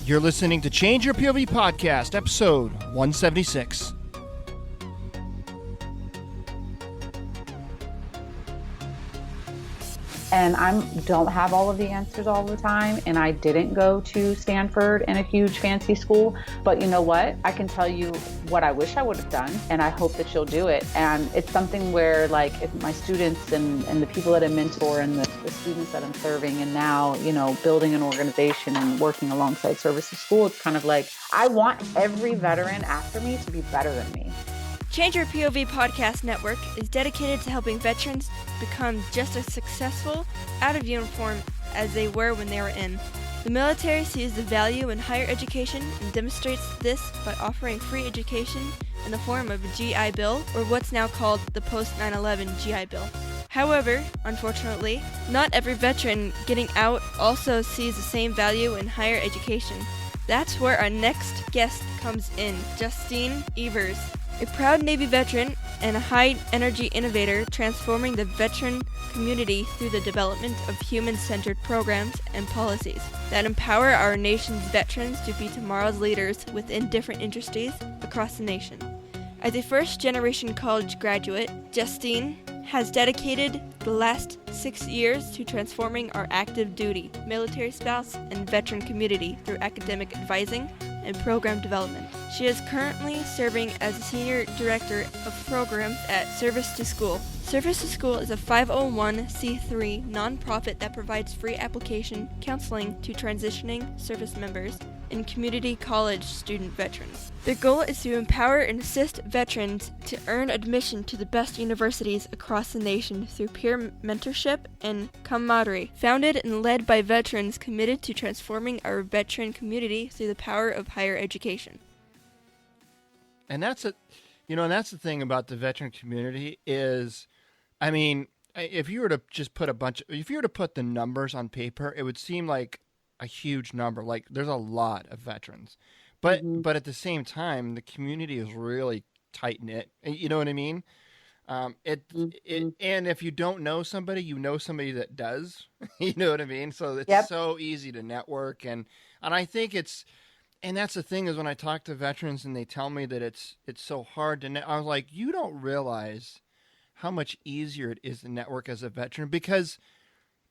You're listening to Change Your POV Podcast, episode 176. And I don't have all of the answers all the time. And I didn't go to Stanford in a huge fancy school. But you know what? I can tell you what I wish I would have done. And I hope that you'll do it. And it's something where, like, if my students and the people that I mentor and the students that I'm serving, and now, you know, building an organization and working alongside Services School, it's kind of like, I want every veteran after me to be better than me. Change Your POV Podcast Network is dedicated to helping veterans become just as successful out of uniform as they were when they were in. The military sees the value in higher education and demonstrates this by offering free education in the form of a GI Bill, or what's now called the post-9/11 GI Bill. However, unfortunately, not every veteran getting out also sees the same value in higher education. That's where our next guest comes in, Justine Evirs, a proud Navy veteran and a high-energy innovator transforming the veteran community through the development of human-centered programs and policies that empower our nation's veterans to be tomorrow's leaders within different industries across the nation. As a first-generation college graduate, Justine has dedicated the last 6 years to transforming our active duty, military spouse, and veteran community through academic advising and program development. She is currently serving as a Senior Director of Programs at Service to School. Service to School is a 501c3 nonprofit that provides free application counseling to transitioning service members and community college student veterans. Their goal is to empower and assist veterans to earn admission to the best universities across the nation through peer mentorship and camaraderie. Founded and led by veterans committed to transforming our veteran community through the power of higher education. And that's the thing about the veteran community is, I mean, if you were to just put the numbers on paper, it would seem like a huge number. Like, there's a lot of veterans, but at the same time, the community is really tight knit. You know what I mean? And if you don't know somebody, you know somebody that does. You know what I mean? So it's so easy to network, and I think and that's the thing is when I talk to veterans and they tell me that it's so hard to I was like, you don't realize how much easier it is to network as a veteran, because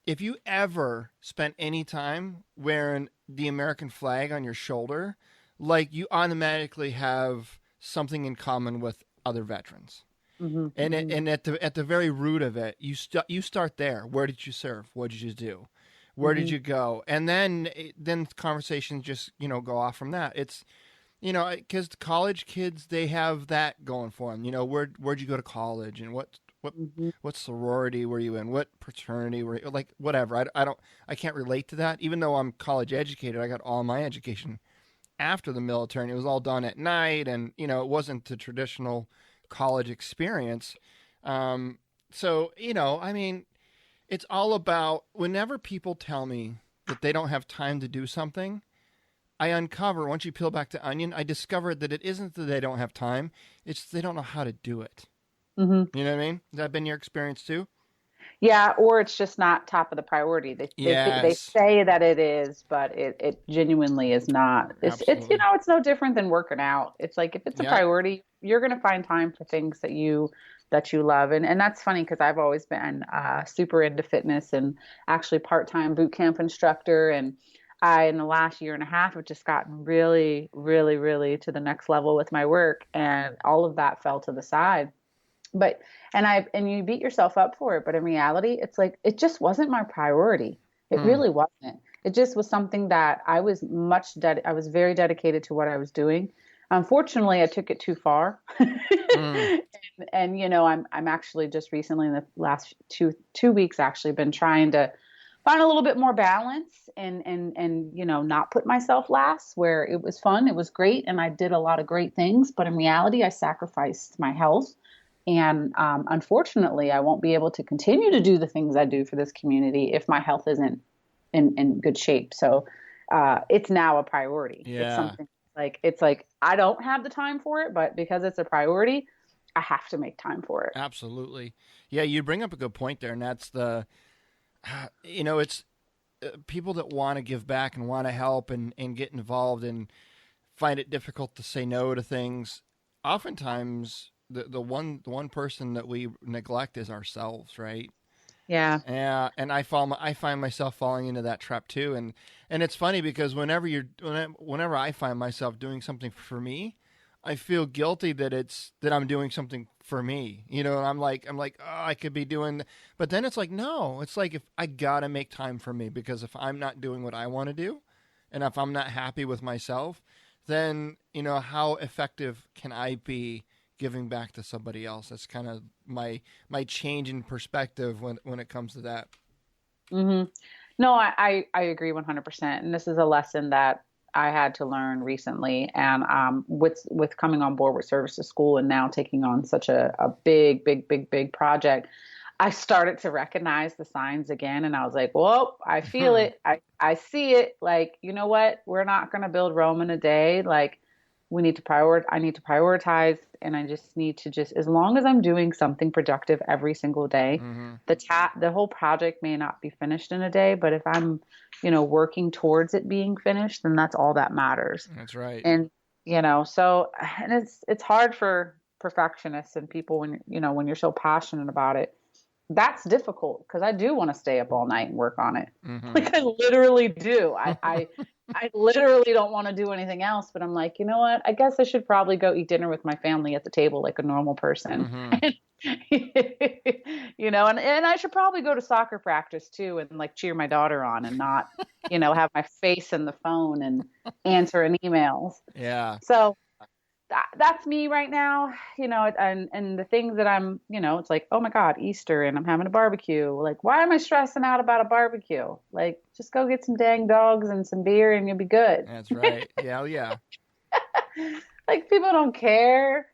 if you ever spent any time wearing the American flag on your shoulder, like, you automatically have something in common with other veterans. And at the very root of it, you start there. Where did you serve? What did you do? Where did you go? And then conversations just, go off from that. It's, because college kids, they have that going for them. Where'd you go to college, and what sorority were you in? What fraternity were you? Like, whatever. I can't relate to that. Even though I'm college educated, I got all my education after the military, and it was all done at night, and, it wasn't the traditional college experience. So, I mean, it's all about, whenever people tell me that they don't have time to do something, I uncover, once you peel back the onion, I discover that it isn't that they don't have time, it's they don't know how to do it. You know what I mean? Has that been your experience too? Yeah, or it's just not top of the priority. They say that it is, but it genuinely is not. It's it's no different than working out. It's like, if it's a priority, you're going to find time for things that you love. And that's funny, because I've always been super into fitness, and actually part-time boot camp instructor. And I, in the last year and a half, have just gotten really, really, really to the next level with my work, and all of that fell to the side. And you beat yourself up for it, but in reality, it's like, it just wasn't my priority. It really wasn't. It just was something that I was I was very dedicated to what I was doing. Unfortunately, I took it too far. And I'm actually just recently, in the last two weeks, actually been trying to find a little bit more balance and not put myself last, where it was fun, it was great, and I did a lot of great things, but in reality, I sacrificed my health. And unfortunately, I won't be able to continue to do the things I do for this community if my health isn't in good shape. So it's now a priority. Yeah. It's something it's like I don't have the time for it, but because it's a priority, I have to make time for it. Absolutely. Yeah, you bring up a good point there, and that's the, it's people that want to give back and want to help and get involved and find it difficult to say no to things, oftentimes the one person that we neglect is ourselves, right? Yeah. Yeah, and I find myself falling into that trap too, and it's funny because whenever I find myself doing something for me, I feel guilty that I'm doing something for me, and I'm like, oh, I could be doing, but then it's like, no, it's like if I gotta make time for me, because if I'm not doing what I want to do, and if I'm not happy with myself, then how effective can I be giving back to somebody else? That's kind of my change in perspective when it comes to that. Mm-hmm. No, I agree 100%. And this is a lesson that I had to learn recently. And with coming on board with Service to School and now taking on such a big project, I started to recognize the signs again. And I was like, whoa, I feel it. I see it. Like, you know what? We're not going to build Rome in a day. Like, I need to prioritize, and I just need to as long as I'm doing something productive every single day, the whole project may not be finished in a day, but if I'm, working towards it being finished, then that's all that matters. That's right. And, so, and it's hard for perfectionists and people when you're so passionate about it. That's difficult because I do want to stay up all night and work on it. Mm-hmm. Like I literally do. I literally don't want to do anything else, but I'm like, you know what? I guess I should probably go eat dinner with my family at the table like a normal person. Mm-hmm. And I should probably go to soccer practice too and like cheer my daughter on and not, have my face in the phone and answering emails. Yeah. So that's me right now, and the things that I'm, it's like, oh my God, Easter and I'm having a barbecue. Like, why am I stressing out about a barbecue? Like, just go get some dang dogs and some beer and you'll be good. That's right. Yeah. Yeah. Like, people don't care.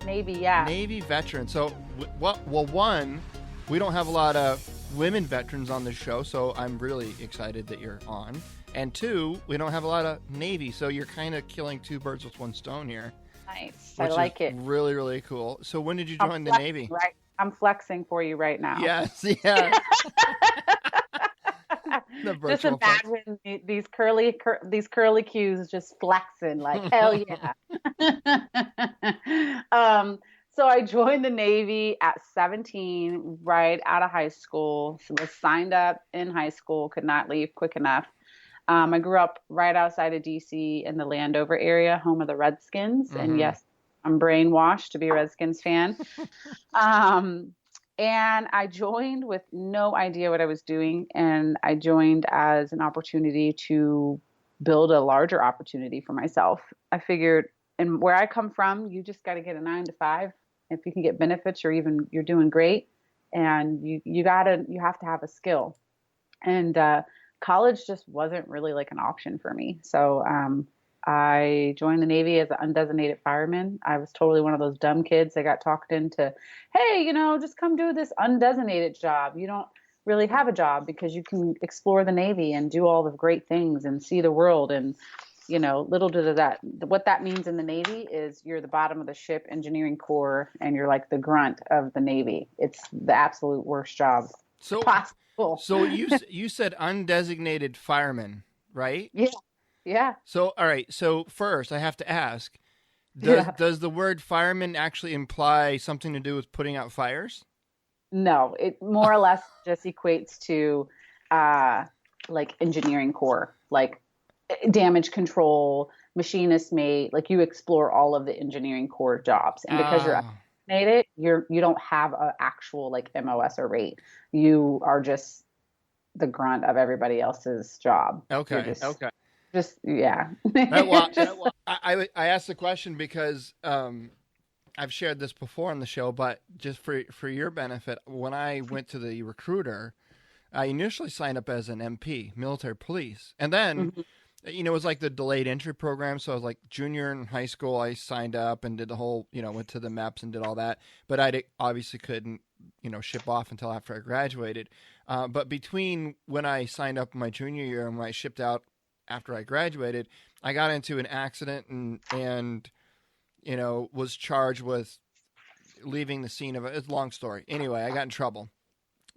Navy, yeah. Navy veteran. So, one, we don't have a lot of women veterans on the show, so I'm really excited that you're on. And two, we don't have a lot of Navy, so you're kind of killing two birds with one stone here. Nice. I like it. Really, really cool. So when did you join the Navy? Right. I'm flexing for you right now. Yes. Yeah. Just imagine these curly cues just flexing like hell yeah. So I joined the Navy at 17, right out of high school. So was signed up in high school, could not leave quick enough. I grew up right outside of DC in the Landover area, home of the Redskins. Mm-hmm. And yes, I'm brainwashed to be a Redskins fan. And I joined with no idea what I was doing. And I joined as an opportunity to build a larger opportunity for myself. I figured, and where I come from, you just got to get a 9-to-5. If you can get benefits, you're doing great. And you have to have a skill. And college just wasn't really like an option for me. So I joined the Navy as an undesignated fireman. I was totally one of those dumb kids that got talked into, hey, just come do this undesignated job. You don't really have a job because you can explore the Navy and do all the great things and see the world. And, little did that, what that means in the Navy is you're the bottom of the ship engineering corps and you're like the grunt of the Navy. It's the absolute worst job possible. So you said undesignated fireman, right? Yeah. Yeah. So, all right. So first I have to ask, does the word fireman actually imply something to do with putting out fires? No, it more or less just equates to like engineering corps, like damage control, machinist mate, like you explore all of the engineering corps jobs. And because you're undesignated, you don't have an actual like MOS or rate. You are just the grunt of everybody else's job. Okay. Just yeah. I asked the question because I've shared this before on the show, but just for your benefit, when I went to the recruiter, I initially signed up as an MP, military police, and then it was like the delayed entry program. So I was like junior in high school, I signed up and did the whole, went to the MEPS and did all that, but I obviously couldn't, ship off until after I graduated. But between when I signed up my junior year and when I shipped out after I graduated, I got into an accident and was charged with leaving the scene of it. It's a long story. Anyway, I got in trouble.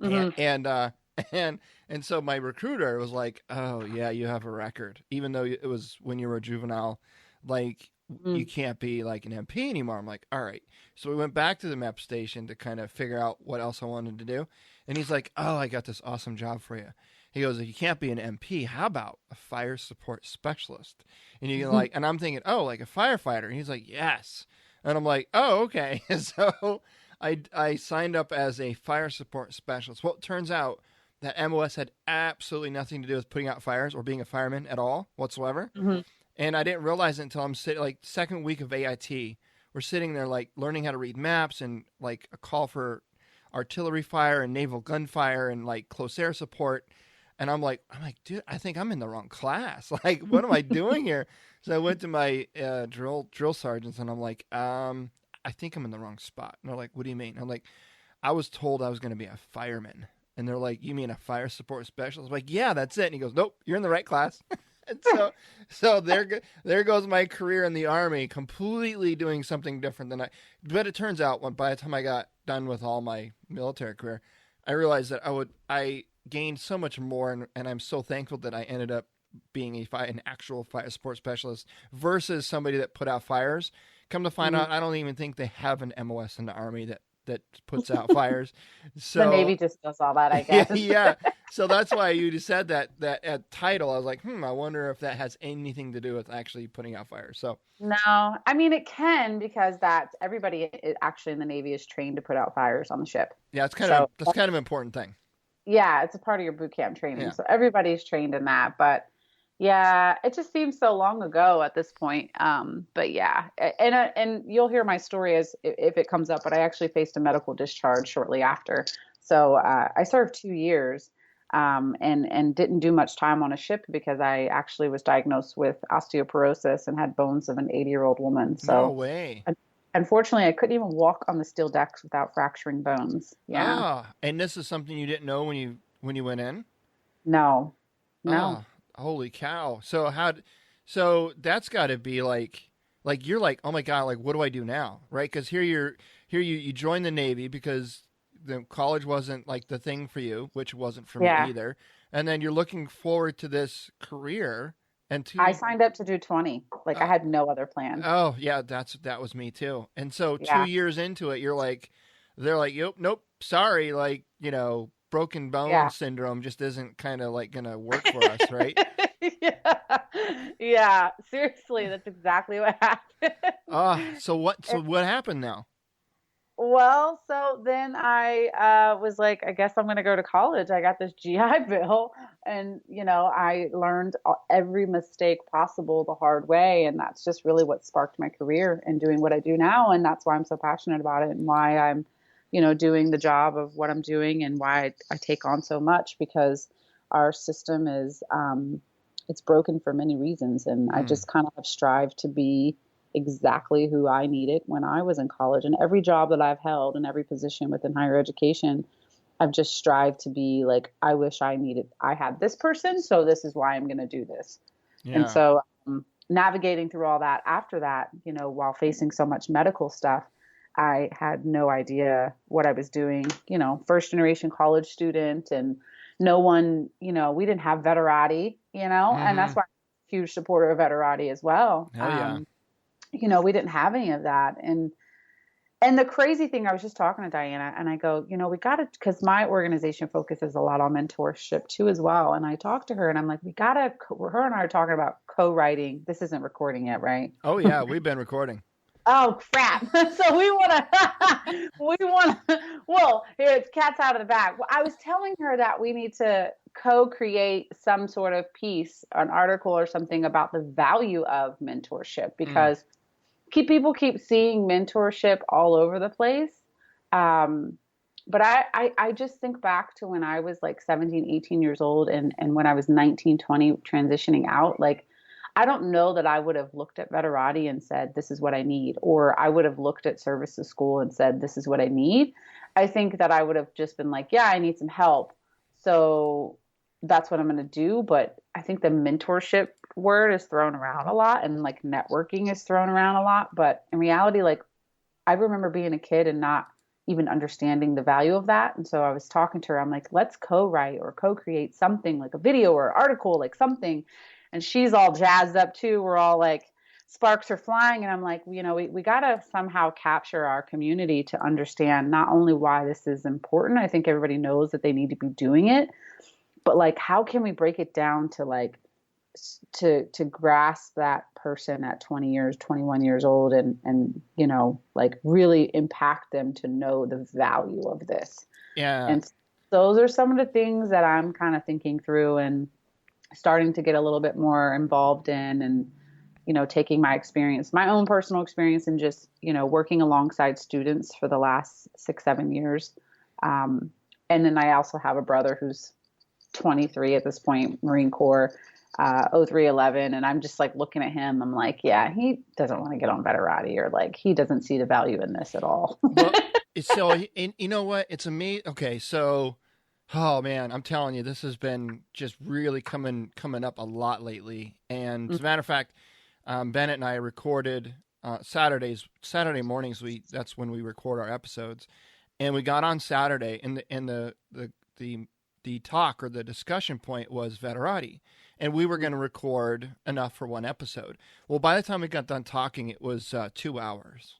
And so my recruiter was like, "Oh yeah, you have a record, even though it was when you were a juvenile, like you can't be like an MP anymore." I'm like, "All right." So we went back to the MEP station to kind of figure out what else I wanted to do. And he's like, "Oh, I got this awesome job for you." He goes, "If you can't be an MP, how about a fire support specialist?" And you like, and I'm thinking, "Oh, like a firefighter." And he's like, "Yes." And I'm like, "Oh, okay." So I signed up as a fire support specialist. Well, it turns out that MOS had absolutely nothing to do with putting out fires or being a fireman at all whatsoever. And I didn't realize it until I'm sitting, like, second week of AIT. We're sitting there, like, learning how to read maps and, like, a call for artillery fire and naval gunfire and, like, close air support. And I'm like, dude, I think I'm in the wrong class. Like, what am I doing here? So I went to my drill sergeants, and I'm like, I think I'm in the wrong spot. And they're like, "What do you mean?" I'm like, "I was told I was going to be a fireman." And they're like, "You mean a fire support specialist?" I'm like, "Yeah, that's it." And he goes, "Nope, you're in the right class." And so there goes my career in the Army, completely doing something different than But it turns out, by the time I got done with all my military career, I realized that I gained so much more, and I'm so thankful that I ended up being an actual fire support specialist versus somebody that put out fires. Come to find out, I don't even think they have an MOS in the Army that puts out fires. So the Navy just does all that, I guess. Yeah. So that's why you just said that title. I was like, I wonder if that has anything to do with actually putting out fires. So no, I mean, it can, because everybody actually in the Navy is trained to put out fires on the ship. Yeah, that's kind of an important thing. Yeah, it's a part of your boot camp training. Yeah. So everybody's trained in that. But yeah, it just seems so long ago at this point. But yeah, and you'll hear my story if it comes up, but I actually faced a medical discharge shortly after. So I served 2 years and didn't do much time on a ship because I actually was diagnosed with osteoporosis and had bones of an 80-year-old woman. So no way. Unfortunately, I couldn't even walk on the steel decks without fracturing bones. Yeah. And this is something you didn't know when you went in? No. Holy cow. So that's got to be like you're like, "Oh my God, like what do I do now?" Right? Cuz here you joined the Navy because the college wasn't like the thing for you, which wasn't for me either. And then you're looking forward to this career. I signed up to do 20. Like I had no other plan. Oh yeah, that was me too. And so 2 years into it, they're like, nope, sorry, like, broken bone syndrome just isn't kind of like going to work for us, right? Yeah. Seriously, that's exactly what happened. So what happened now? Well, so then I was like, I guess I'm going to go to college. I got this GI Bill, and I learned every mistake possible the hard way, and that's just really what sparked my career and doing what I do now, and that's why I'm so passionate about it and why I'm doing the job of what I'm doing and why I take on so much, because our system is, it's broken for many reasons. And I just kind of have strived to be exactly who I needed when I was in college. And every job that I've held and every position within higher education, I've just strived to be like, I wish I had this person, so this is why I'm going to do this. Yeah. And so navigating through all that after that, while facing so much medical stuff, I had no idea what I was doing, first generation college student, and no one, we didn't have Veterati, and that's why I'm a huge supporter of Veterati as well. Oh, yeah. We didn't have any of that. And the crazy thing, I was just talking to Diana and I go, we got to, because my organization focuses a lot on mentorship too as well. And I talked to her and I'm like, her and I are talking about co-writing. This isn't recording yet, right? Oh yeah, we've been recording. Oh crap. So we want to, well, here it's cats out of the bag. Well, I was telling her that we need to co-create some sort of piece, an article or something about the value of mentorship, because people keep seeing mentorship all over the place. But I just think back to when I was like 17, 18 years old and when I was 19, 20 transitioning out, like, I don't know that I would have looked at Veterati and said, this is what I need. Or I would have looked at services school and said, this is what I need. I think that I would have just been like, yeah, I need some help. So that's what I'm going to do. But I think the mentorship word is thrown around a lot, and like networking is thrown around a lot. But in reality, like I remember being a kid and not even understanding the value of that. And so I was talking to her, I'm like, let's co-write or co-create something like a video or article, like something. And she's all jazzed up too. We're all like, sparks are flying. And I'm like, you know, we got to somehow capture our community to understand not only why this is important. I think everybody knows that they need to be doing it, but like, how can we break it down to like, to grasp that person at 20 years, 21 years old and, you know, like really impact them to know the value of this. Yeah. And those are some of the things that I'm kind of thinking through and starting to get a little bit more involved in, and, you know, taking my experience, my own personal experience, and just, you know, working alongside students for the last 6-7 years. And then I also have a brother who's 23 at this point, Marine Corps, 0311. And I'm just like looking at him. I'm like, yeah, he doesn't want to get on Veterati, or like, he doesn't see the value in this at all. Well, so, and you know what? It's amazing. Okay. So, oh man, I'm telling you, this has been just really coming up a lot lately. And as a matter of fact, Bennett and I recorded Saturday mornings. That's when we record our episodes, and we got on Saturday, and the talk or the discussion point was Veterati, and we were going to record enough for one episode. Well, by the time we got done talking, it was 2 hours.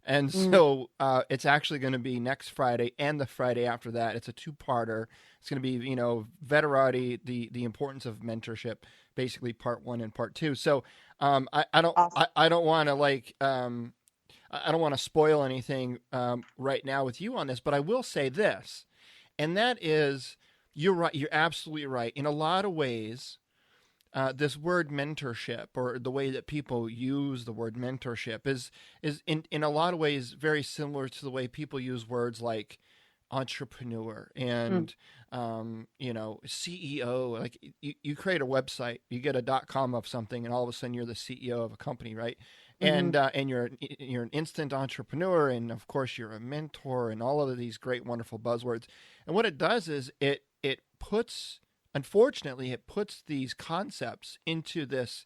And so it's actually going to be next Friday and the Friday after that. It's a 2-parter. It's going to be, you know, Veterati, the importance of mentorship, basically part 1 and part 2. So I don't want to like I don't want to spoil anything right now with you on this, but I will say this, and that is, you're right. You're absolutely right. In a lot of ways, this word mentorship, or the way that people use the word mentorship, is in a lot of ways very similar to the way people use words like entrepreneur and you know, CEO. Like you create a website, you get a .com of something, and all of a sudden you're the CEO of a company, right? And you're an instant entrepreneur, and of course you're a mentor, and all of these great, wonderful buzzwords. And what it does is it puts, unfortunately, it puts these concepts into this.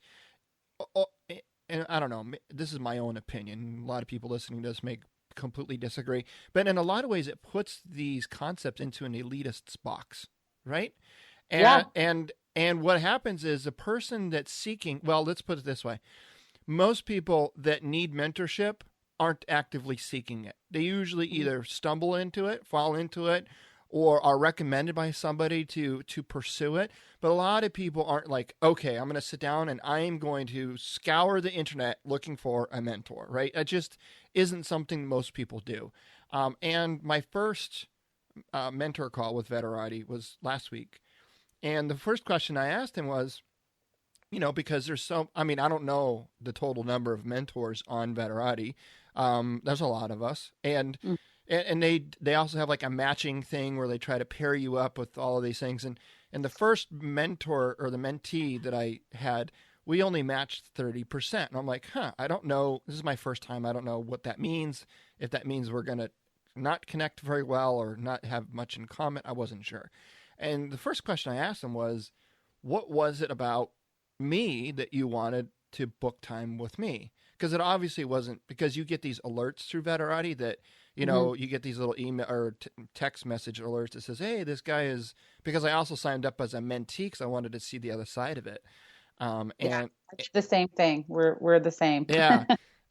And I don't know, this is my own opinion. A lot of people listening to this may completely disagree, but in a lot of ways, it puts these concepts into an elitist's box, right? And what happens is the person that's seeking, well, let's put it this way. Most people that need mentorship aren't actively seeking it. They usually either stumble into it, fall into it, or are recommended by somebody to pursue it. But a lot of people aren't like, okay, I'm going to sit down and I'm going to scour the internet looking for a mentor, right? That just isn't something most people do. And my first mentor call with Veterati was last week. And the first question I asked him was, you know, because there's I don't know the total number of mentors on Veterati. There's a lot of us. And they also have like a matching thing where they try to pair you up with all of these things. And the first mentor or the mentee that I had, we only matched 30%. And I'm like, I don't know. This is my first time. I don't know what that means. If that means we're going to not connect very well or not have much in common, I wasn't sure. And the first question I asked him was, what was it about me that you wanted to book time with me? Because it obviously wasn't, because you get these alerts through Veterati that, you know, you get these little email or text message alerts that says, hey, this guy is, because I also signed up as a mentee because I wanted to see the other side of it. And it's the same thing. We're the same. Yeah.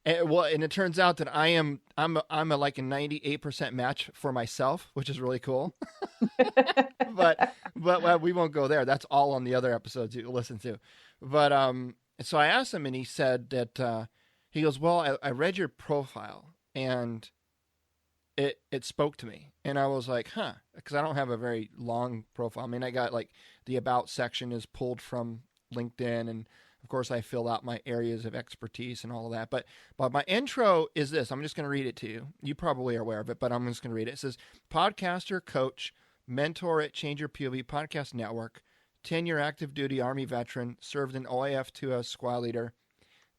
And it turns out that I'm like a 98% match for myself, which is really cool. but we won't go there. That's all on the other episodes you listen to. But so I asked him, and he said that he goes, well, I read your profile and it spoke to me. And I was like, because I don't have a very long profile. I mean, I got like the about section is pulled from LinkedIn, and of course I filled out my areas of expertise and all of that. But my intro is this. I'm just going to read it to you. You probably are aware of it, but I'm just going to read it. It says, podcaster, coach, mentor at Change Your POV Podcast Network, 10-year active duty Army veteran, served in OIF 2 as squad leader.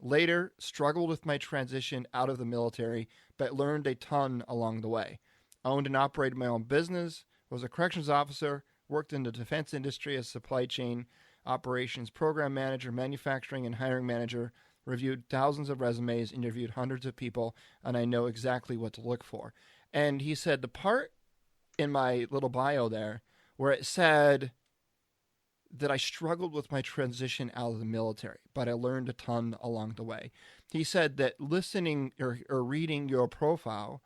Later, struggled with my transition out of the military, but learned a ton along the way. Owned and operated my own business, was a corrections officer, worked in the defense industry as supply chain operations program manager, manufacturing, and hiring manager, reviewed thousands of resumes, interviewed hundreds of people, and I know exactly what to look for. And he said the part in my little bio there where it said that I struggled with my transition out of the military, but I learned a ton along the way. He said that listening or reading your profile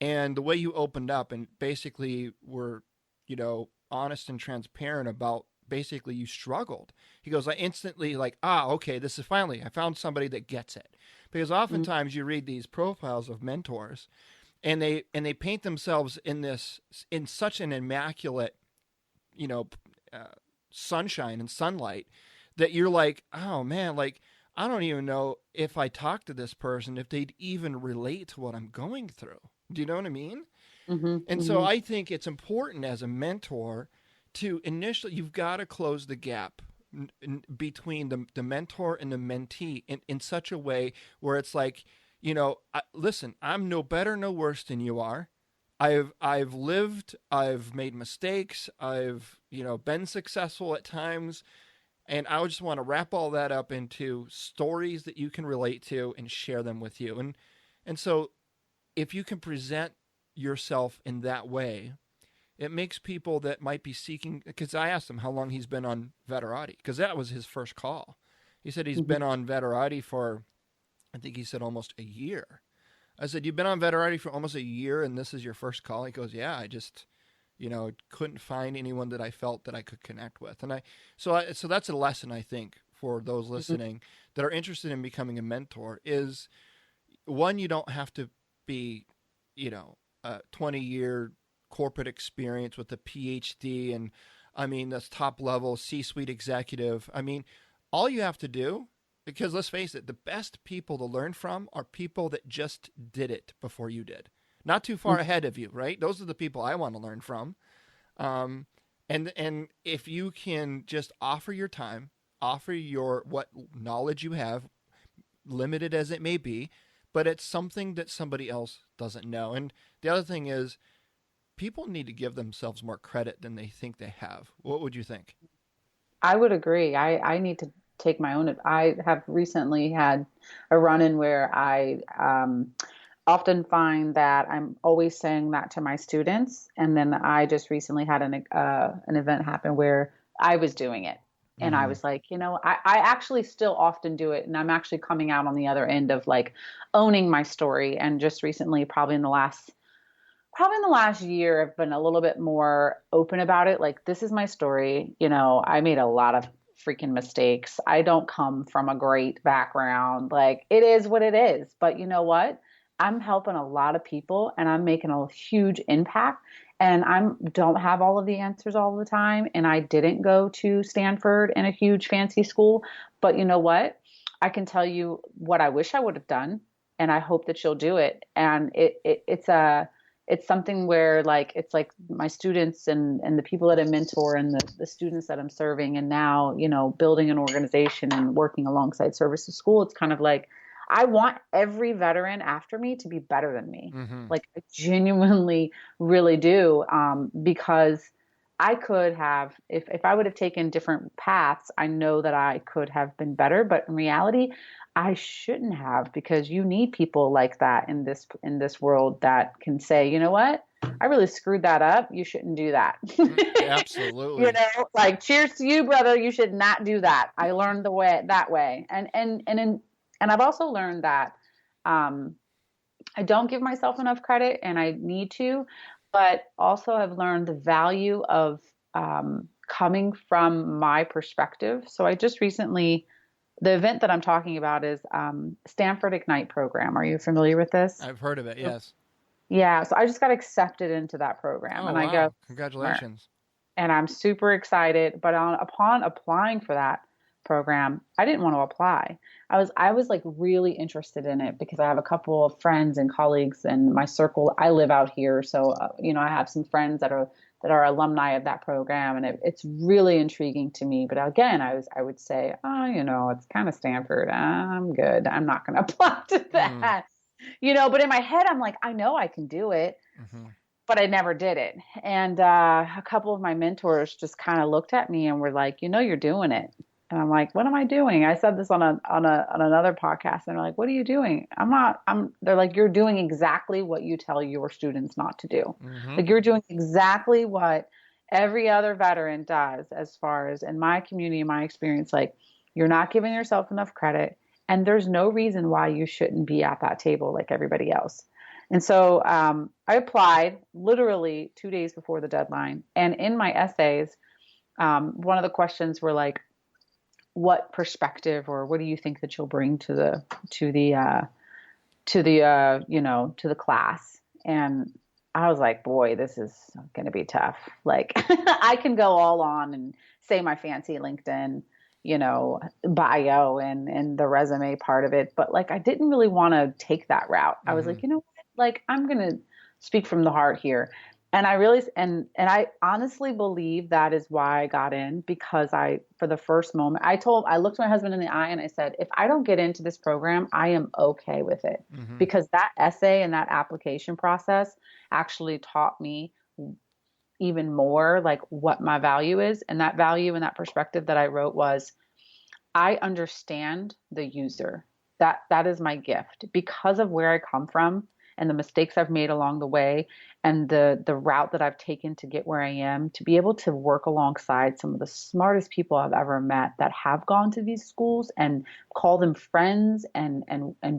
and the way you opened up and basically were, honest and transparent about basically you struggled. He goes, I instantly okay, this is finally, I found somebody that gets it. Because oftentimes you read these profiles of mentors and they paint themselves in such an immaculate, sunshine and sunlight that you're like, oh man, I don't even know if I talk to this person, if they'd even relate to what I'm going through. Do you know what I mean? Mm-hmm, and so I think it's important as a mentor to initially, you've got to close the gap between the mentor and the mentee in such a way where it's like, listen, I'm no better, no worse than you are. I've lived, I've made mistakes, I've, been successful at times, and I just want to wrap all that up into stories that you can relate to and share them with you. And so if you can present yourself in that way, it makes people that might be seeking, because I asked him how long he's been on Veterati, because that was his first call. He said he's been on Veterati for, I think he said almost a year. I said, you've been on Veterati for almost a year and this is your first call? He goes, yeah, I just, couldn't find anyone that I felt that I could connect with. And so that's a lesson, I think, for those listening that are interested in becoming a mentor is, one, you don't have to be, a 20-year corporate experience with a PhD and, that's top level C-suite executive. All you have to do, because let's face it, the best people to learn from are people that just did it before you did. Not too far ahead of you, right? Those are the people I want to learn from. And if you can just offer your time, offer what knowledge you have, limited as it may be, but it's something that somebody else doesn't know. And the other thing is, people need to give themselves more credit than they think they have. What would you think? I would agree. I need to take my own. I have recently had a run-in where I often find that I'm always saying that to my students. And then I just recently had an event happen where I was doing it. And I was like, I actually still often do it. And I'm actually coming out on the other end of owning my story. And just recently, probably in the last year, I've been a little bit more open about it. This is my story. I made a lot of freaking mistakes. I don't come from a great background. It is what it is. But you know what? I'm helping a lot of people and I'm making a huge impact. And I don't have all of the answers all the time. And I didn't go to Stanford in a huge fancy school. But you know what? I can tell you what I wish I would have done. And I hope that you'll do it. And it's something where it's like my students and the people that I mentor and the students that I'm serving. And now, building an organization and working alongside Services School, it's kind of like, I want every veteran after me to be better than me. I genuinely really do. Because I could have, if I would have taken different paths, I know that I could have been better, but in reality, I shouldn't have, because you need people like that in this world that can say, you know what? I really screwed that up. You shouldn't do that. Absolutely. Cheers to you, brother. You should not do that. I learned that way. And I've also learned that I don't give myself enough credit, and I need to, but also I've learned the value of coming from my perspective. So I just recently, the event that I'm talking about is Stanford Ignite program. Are you familiar with this? I've heard of it, yes. Yeah, so I just got accepted into that program. Oh, I go, congratulations. And I'm super excited. But upon applying for that program, I didn't want to apply. I was really interested in it because I have a couple of friends and colleagues in my circle. I live out here, so I have some friends that are alumni of that program, and it's really intriguing to me. But again, I would say, it's kind of Stanford. I'm good. I'm not going to apply to that. But in my head, I'm like, I know I can do it. but I never did it. And a couple of my mentors just kind of looked at me and were like, you're doing it. And I'm like, what am I doing? I said this on another podcast, and they're like, what are you doing? They're like, you're doing exactly what you tell your students not to do. Mm-hmm. Like, you're doing exactly what every other veteran does, as far as in my community, in my experience. Like, you're not giving yourself enough credit, and there's no reason why you shouldn't be at that table like everybody else. And so I applied literally 2 days before the deadline. And in my essays, one of the questions were like, what perspective or what do you think that you'll bring to the class? And I was like, boy, this is going to be tough. Like, I can go all on and say my fancy LinkedIn, bio and the resume part of it. But like, I didn't really want to take that route. I was like, like, I'm going to speak from the heart here. And I really, and I honestly believe that is why I got in, because for the first moment, I looked my husband in the eye and I said, if I don't get into this program, I am okay with it. Mm-hmm. Because that essay and that application process actually taught me even more like what my value is. And that value and that perspective that I wrote was, I understand the user. That is my gift because of where I come from and the mistakes I've made along the way and the route that I've taken to get where I am, to be able to work alongside some of the smartest people I've ever met that have gone to these schools and call them friends and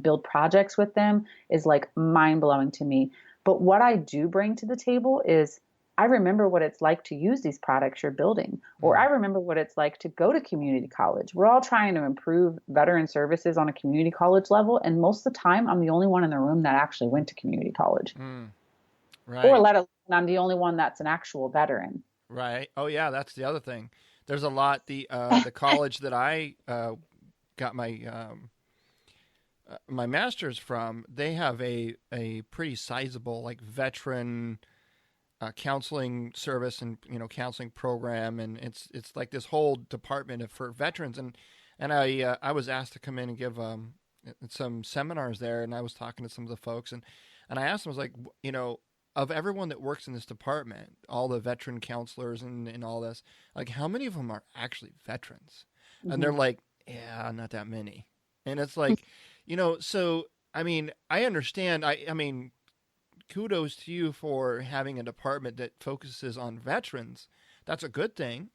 build projects with them is like mind blowing to me. But what I do bring to the table is I remember what it's like to use these products you're building, or I remember what it's like to go to community college. We're all trying to improve veteran services on a community college level. And most of the time, I'm the only one in the room that actually went to community college. Right. Or let alone I'm the only one that's an actual veteran. Right. Oh, yeah, that's the other thing. There's a lot. The college that I got my my master's from, they have a pretty sizable like veteran counseling service and counseling program, and it's like this whole department for veterans. And I was asked to come in and give some seminars there, and I was talking to some of the folks, and I asked them, I was like, of everyone that works in this department, all the veteran counselors and all this, like, how many of them are actually veterans? Mm-hmm. And they're like, yeah, not that many. And it's like, so I mean, I understand. I mean, kudos to you for having a department that focuses on veterans. That's a good thing.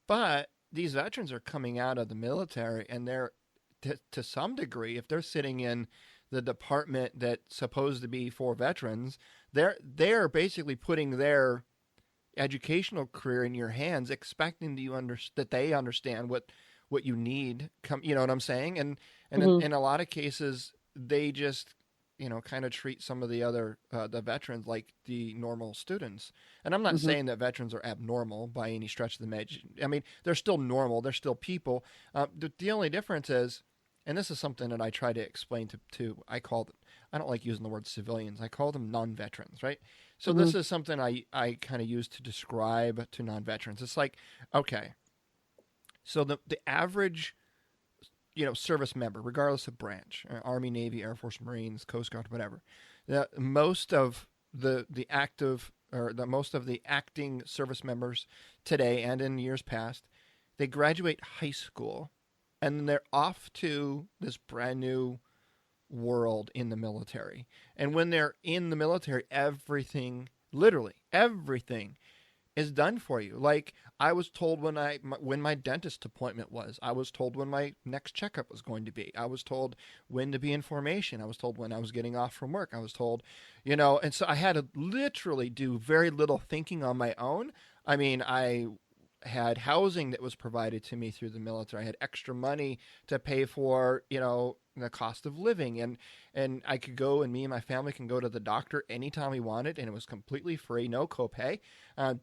But these veterans are coming out of the military, and they're, to some degree, if they're sitting in the department that's supposed to be for veterans, they're basically putting their educational career in your hands, expecting that they understand what you need. You know what I'm saying? And mm-hmm. in a lot of cases, they just kind of treat some of the other the veterans like the normal students. And I'm not mm-hmm. saying that veterans are abnormal by any stretch of the imagination. I mean, they're still normal. They're still people. The only difference is, and this is something that I try to explain to I don't like using the word civilians. I call them non-veterans, right? So mm-hmm. this is something I kind of use to describe to non-veterans. It's like, okay, so the average service member, regardless of branch, Army, Navy, Air Force, Marines, Coast Guard, whatever, most of the most of the acting service members today and in years past, they graduate high school and then they're off to this brand new world in the military. And when they're in the military, everything, literally everything, is done for you. Like, I was told when my dentist appointment was. I was told when my next checkup was going to be. I was told when to be in formation. I was told when I was getting off from work. I was told, and so I had to literally do very little thinking on my own. I mean, I had housing that was provided to me through the military. I had extra money to pay for, the cost of living, and I could go, and me and my family can go to the doctor anytime we wanted, and it was completely free, no copay.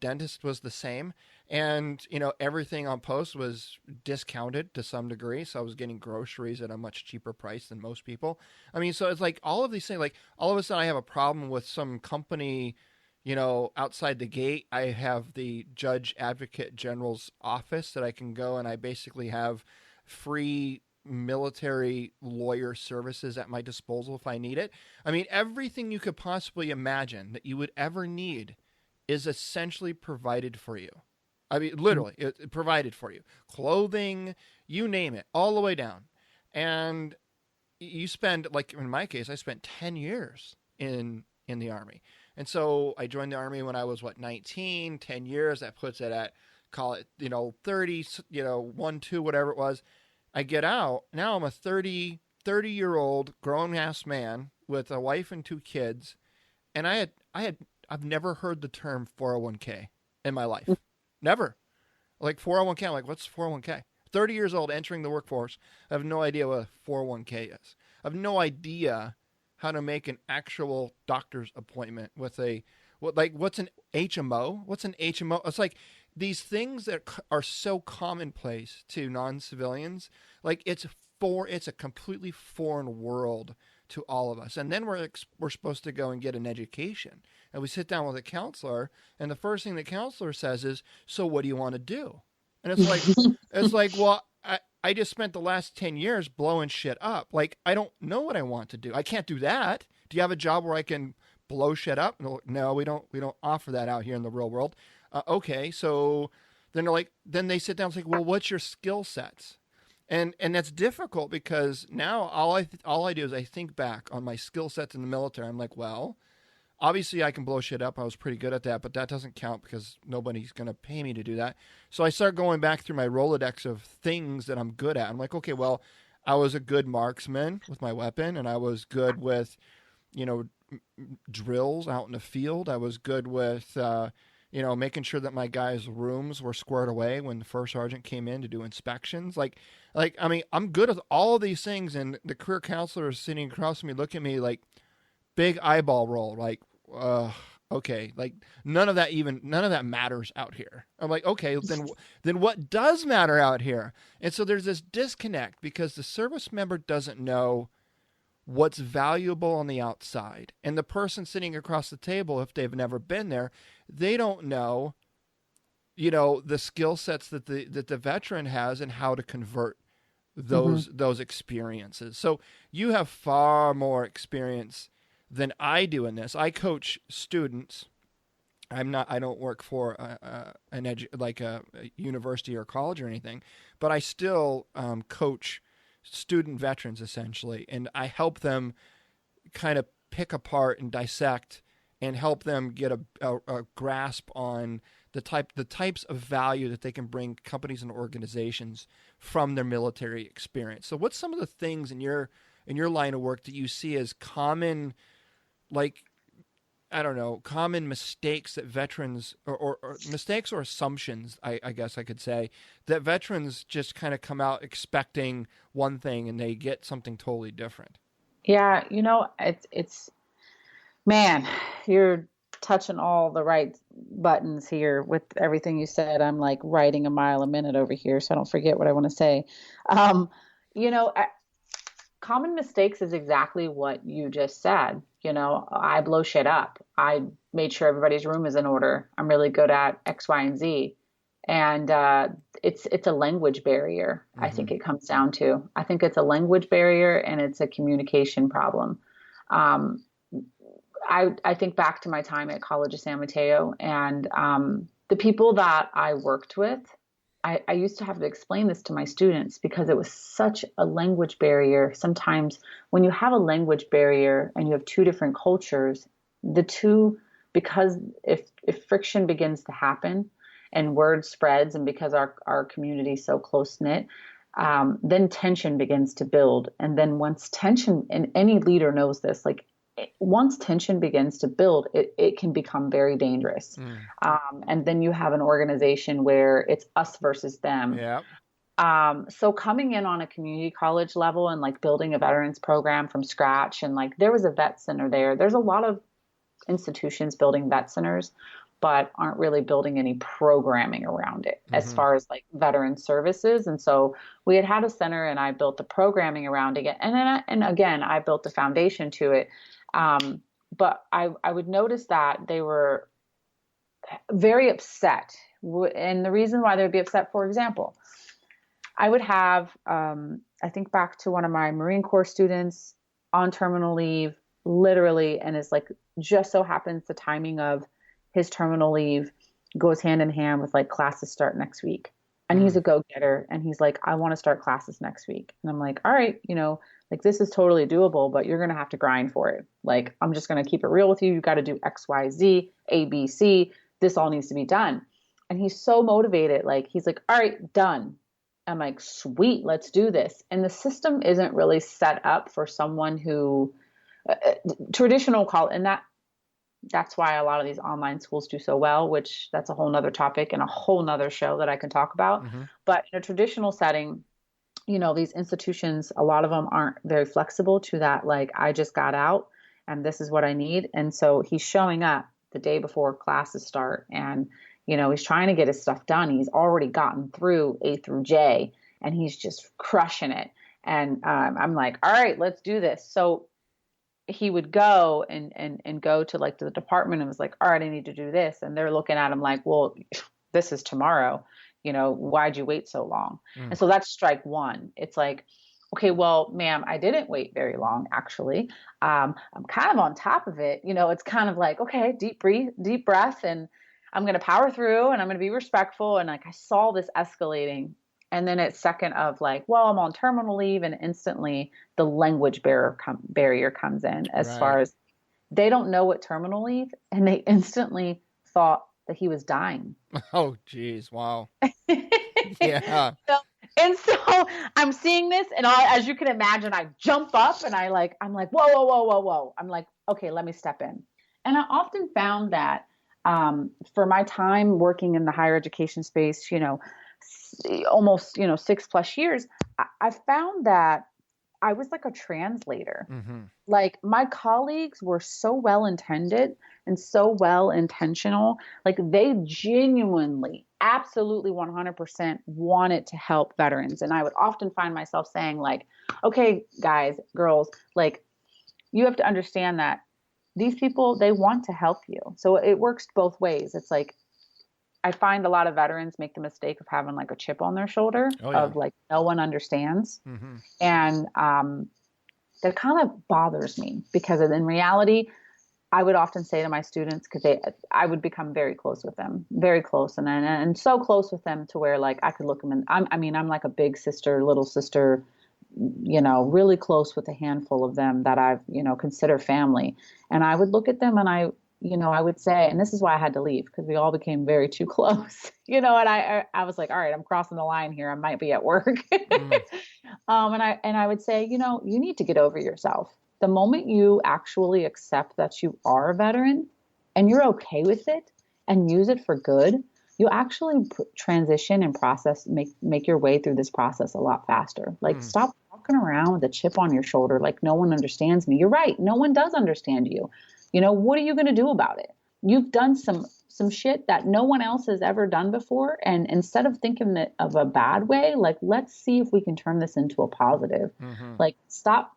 Dentist was the same, and everything on post was discounted to some degree, so I was getting groceries at a much cheaper price than most people. I mean, so it's like all of these things, like all of a sudden I have a problem with some company, outside the gate. I have the Judge Advocate General's office that I can go, and I basically have free military lawyer services at my disposal if I need it. I mean, everything you could possibly imagine that you would ever need is essentially provided for you. I mean, literally, it provided for you. Clothing, you name it, all the way down. And you spend, like in my case, I spent 10 years in the Army. And so I joined the Army when I was, 19, 10 years. That puts it at, call it, 30, 1, 2, whatever it was. I get out. Now I'm a 30-year-old grown-ass man with a wife and 2 kids. And I've never heard the term 401k in my life. Never. Like 401k, I'm like, what's 401k? 30 years old, entering the workforce. I have no idea what a 401k is. I have no idea how to make an actual doctor's appointment with what's an HMO? What's an HMO? It's like these things that are so commonplace to non-civilians. Like it's a completely foreign world to all of us. And then we're supposed to go and get an education. And we sit down with a counselor, and the first thing the counselor says is, "So what do you want to do?" And it's like, well, I just spent the last 10 years blowing shit up. Like, I don't know what I want to do. I can't do that. Do you have a job where I can blow shit up? No, we don't offer that out here in the real world. Okay. So then they sit down and say, well, what's your skill sets? And that's difficult because now all I do is I think back on my skill sets in the military. I'm like, well, obviously I can blow shit up. I was pretty good at that, but that doesn't count because nobody's going to pay me to do that. So I start going back through my Rolodex of things that I'm good at. I'm like, okay, well, I was a good marksman with my weapon, and I was good with, drills out in the field. I was good with, making sure that my guys' rooms were squared away when the first sergeant came in to do inspections. I mean, I'm good at all of these things, and the career counselor is sitting across from me, looking at me like big eyeball roll, like, okay, like none of that matters out here. I'm like, okay, then what does matter out here? And so there's this disconnect because the service member doesn't know what's valuable on the outside. And the person sitting across the table, if they've never been there, they don't know, the skill sets that the veteran has and how to convert those experiences. So you have far more experience than I do in this. I coach students. I don't work for a university or college or anything, but I still coach student veterans essentially, and I help them kind of pick apart and dissect and help them get a grasp on the types of value that they can bring companies and organizations from their military experience. So what's some of the things in your line of work that you see as common, common mistakes that veterans or mistakes or assumptions, I guess I could say, that veterans just kind of come out expecting one thing and they get something totally different? Yeah. It's man, you're touching all the right buttons here with everything you said. I'm like writing a mile a minute over here, so I don't forget what I want to say. Common mistakes is exactly what you just said. I blow shit up. I made sure everybody's room is in order. I'm really good at X, Y, and Z. And it's a language barrier. Mm-hmm. I think it comes down to. I think it's a language barrier and it's a communication problem. I think back to my time at College of San Mateo, and the people that I worked with, I used to have to explain this to my students because it was such a language barrier. Sometimes when you have a language barrier and you have two different cultures, because if friction begins to happen and word spreads, and because our community is so close knit, then tension begins to build. And then once tension, and any leader knows this, once tension begins to build, it can become very dangerous. And then you have an organization where it's us versus them. Yeah. So coming in on a community college level and building a veterans program from scratch, and there was a vet center there. There's a lot of institutions building vet centers, but aren't really building any programming around it as far as veteran services. And so we had a center, and I built the programming around it. And again, I built the foundation to it. But I would notice that they were very upset. And the reason why they would be upset, for example, I would have, I think back to one of my Marine Corps students on terminal leave, literally, and it's like, just so happens the timing of his terminal leave goes hand in hand with like classes start next week. And he's a go-getter. And he's like, I want to start classes next week. And I'm like, all right, like this is totally doable, but you're going to have to grind for it. Like, I'm just going to keep it real with you. You got to do X, Y, Z, A, B, C. This all needs to be done. And he's so motivated. Like, he's like, all right, done. I'm like, sweet, let's do this. And the system isn't really set up for someone who traditional call, and that's why a lot of these online schools do so well, which that's a whole nother topic and a whole nother show that I can talk about. But in a traditional setting, these institutions, a lot of them aren't very flexible to that. Like, I just got out and this is what I need. And so he's showing up the day before classes start and, he's trying to get his stuff done. He's already gotten through A through J and he's just crushing it. And I'm like, all right, let's do this. So he would go and go to like the department and was like, all right, I need to do this. And they're looking at him like, well, this is tomorrow. Why'd you wait so long? And so that's strike one. It's like, okay, well, ma'am, I didn't wait very long, actually. I'm kind of on top of it. It's kind of like, okay, deep breath, and I'm going to power through and I'm going to be respectful. And like, I saw this escalating. And then it's second of like, well, I'm on terminal leave, and instantly the language barrier comes in as far as they don't know what terminal leave, and they instantly thought that he was dying. Oh, geez. Wow. Yeah. So I'm seeing this, and as you can imagine, I jump up and I'm like, whoa. I'm like, okay, let me step in. And I often found that for my time working in the higher education space, almost 6+ years, I found that I was like a translator. Like, my colleagues were so well intended and so well intentional. Like, they genuinely, absolutely 100% wanted to help veterans. And I would often find myself saying like, okay, guys, girls, like, you have to understand that these people, they want to help you. So it works both ways. It's like, I find a lot of veterans make the mistake of having like a chip on their shoulder of like, no one understands. And that kind of bothers me, because in reality, I would often say to my students, because I would become very close with them, very close. And so close with them to where like I could look them in. I'm like a big sister, little sister, really close with a handful of them that I've, consider family. And I would look at them and I would say, and this is why I had to leave, because we all became very too close, and I was like, all right, I'm crossing the line here. I might be at work. And I would say, you need to get over yourself. The moment you actually accept that you are a veteran and you're okay with it and use it for good, you'll actually transition and process, make your way through this process a lot faster. Like, stop walking around with a chip on your shoulder like no one understands me. You're right. No one does understand you. What are you going to do about it? You've done some shit that no one else has ever done before. And instead of thinking it of a bad way, like, let's see if we can turn this into a positive. Like, stop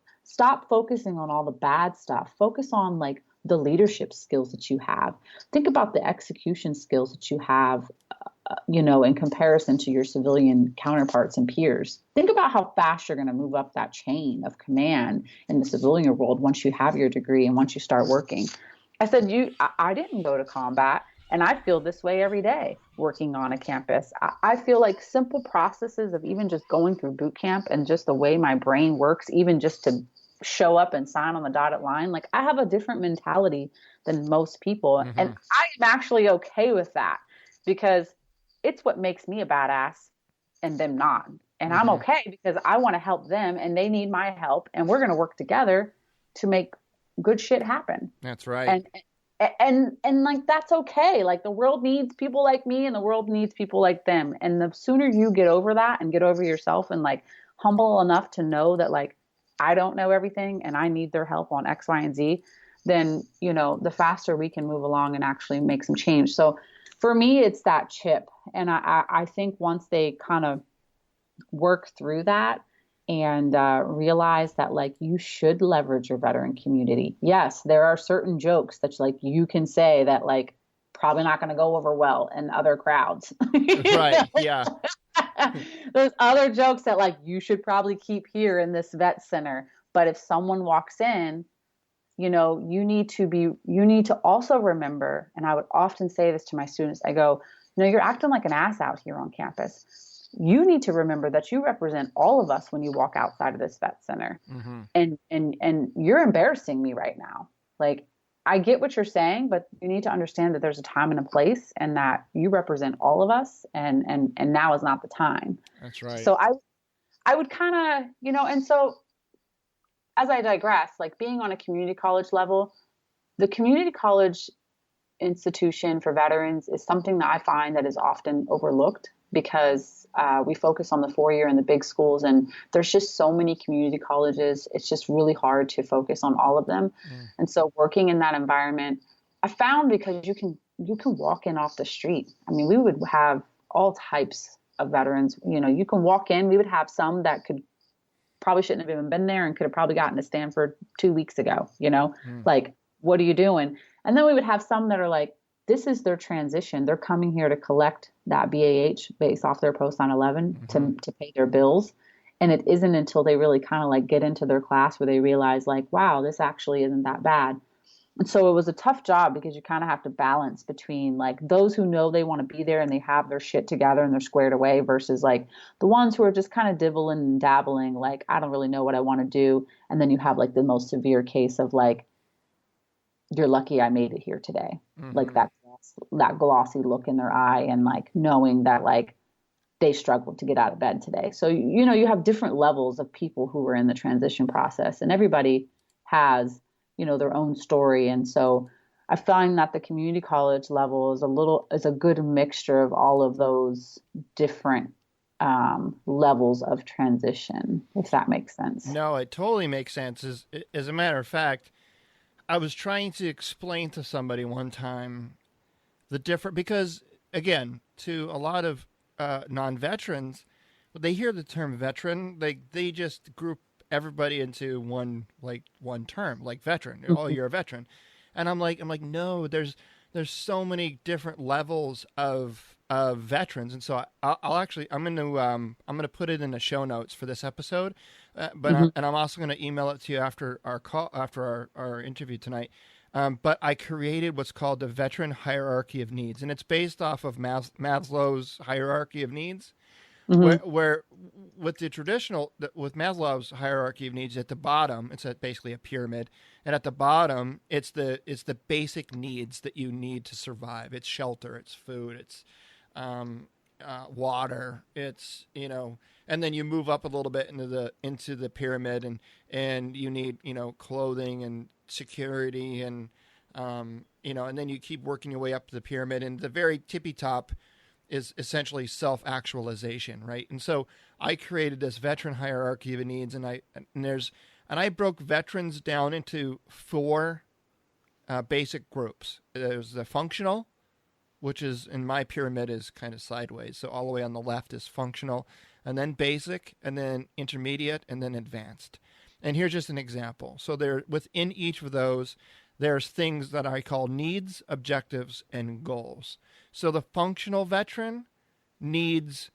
focusing on all the bad stuff. Focus on like the leadership skills that you have. Think about the execution skills that you have, in comparison to your civilian counterparts and peers. Think about how fast you're going to move up that chain of command in the civilian world once you have your degree and once you start working. I said, I didn't go to combat, and I feel this way every day working on a campus. I feel like simple processes of even just going through boot camp and just the way my brain works, even just to show up and sign on the dotted line. Like, I have a different mentality than most people. And I am actually okay with that, because it's what makes me a badass and them not. And I'm okay, because I want to help them and they need my help, and we're going to work together to make good shit happen. That's right. And like, that's okay. Like, the world needs people like me, and the world needs people like them. And the sooner you get over that and get over yourself and like humble enough to know that like, I don't know everything and I need their help on X, Y, and Z, then, the faster we can move along and actually make some change. So for me, it's that chip. And I think once they kind of work through that and realize that like, you should leverage your veteran community. Yes, there are certain jokes that like you can say that like probably not going to go over well in other crowds. Right. Yeah. There's other jokes that like you should probably keep here in this vet center. But if someone walks in, you know, you need to also remember, and I would often say this to my students, I go, you know, you're acting like an ass out here on campus. You need to remember that you represent all of us when you walk outside of this vet center. Mm-hmm. And you're embarrassing me right now. Like, I get what you're saying, but you need to understand that there's a time and a place and that you represent all of us and now is not the time. That's right. So I would kind of, you know, and so as I digress, like being on a community college level, the community college institution for veterans is something that I find that is often overlooked because we focus on the 4-year and the big schools, and there's just so many community colleges. It's just really hard to focus on all of them. And so working in that environment, I found because you can walk in off the street. I mean, we would have all types of veterans. You know, you can walk in. We would have some that probably shouldn't have even been there and could have probably gotten to Stanford 2 weeks ago. You know, like, what are you doing? And then we would have some that are like, this is their transition. They're coming here to collect that BAH based off their post 9/11 to pay their bills. And it isn't until they really kind of like get into their class where they realize like, wow, this actually isn't that bad. And so it was a tough job because you kind of have to balance between like those who know they want to be there and they have their shit together and they're squared away versus like the ones who are just kind of dibbling and dabbling, like, I don't really know what I want to do. And then you have like the most severe case of like, you're lucky I made it here today. Like that glossy look in their eye and like knowing that like they struggled to get out of bed today. So, you know, you have different levels of people who are in the transition process and everybody has, you know, their own story. And so I find that the community college level is a good mixture of all of those different levels of transition, if that makes sense. No, it totally makes sense. As a matter of fact, I was trying to explain to somebody one time because again, to a lot of non-veterans, when they hear the term veteran, they just group everybody into one term, like veteran. Oh, you're a veteran. And I'm like, no, there's so many different levels of veterans. And so I'm going to put it in the show notes for this episode. And I'm also going to email it to you after our interview tonight. But I created what's called the Veteran Hierarchy of Needs, and it's based off of Maslow's hierarchy of needs, where with Maslow's hierarchy of needs, at the bottom it's basically a pyramid, and at the bottom it's the basic needs that you need to survive. It's shelter, it's food, it's water, it's, you know, and then you move up a little bit into the pyramid and you need, you know, clothing and security and you know, and then you keep working your way up the pyramid, and the very tippy top is essentially self-actualization, right? And so I created this veteran hierarchy of needs, and I broke veterans down into 4 basic groups. There's the functional, which is in my pyramid is kind of sideways. So all the way on the left is functional, and then basic, and then intermediate, and then advanced. And here's just an example. So there, within each of those, there's things that I call needs, objectives, and goals. So the functional veteran needs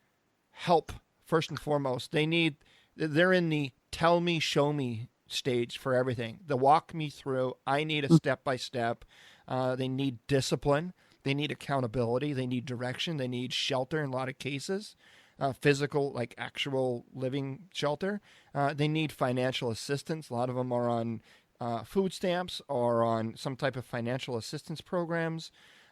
help first and foremost. They're in the tell me, show me stage for everything. The walk me through. I need a step-by-step. They need discipline. They need accountability. They need direction. They need shelter in a lot of cases. Physical, like actual living shelter. They need financial assistance. A lot of them are on food stamps or on some type of financial assistance programs.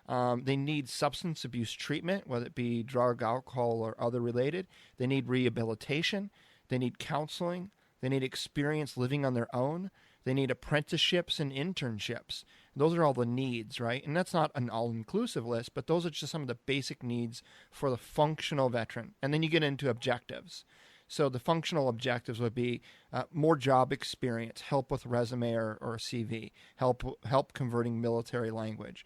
They need substance abuse treatment, whether it be drug, alcohol, or other related. They need rehabilitation. They need counseling. They need experience living on their own. They need apprenticeships and internships. Those are all the needs, right? And that's not an all-inclusive list, but those are just some of the basic needs for the functional veteran. And then you get into objectives. So the functional objectives would be more job experience, help with resume or CV, help converting military language,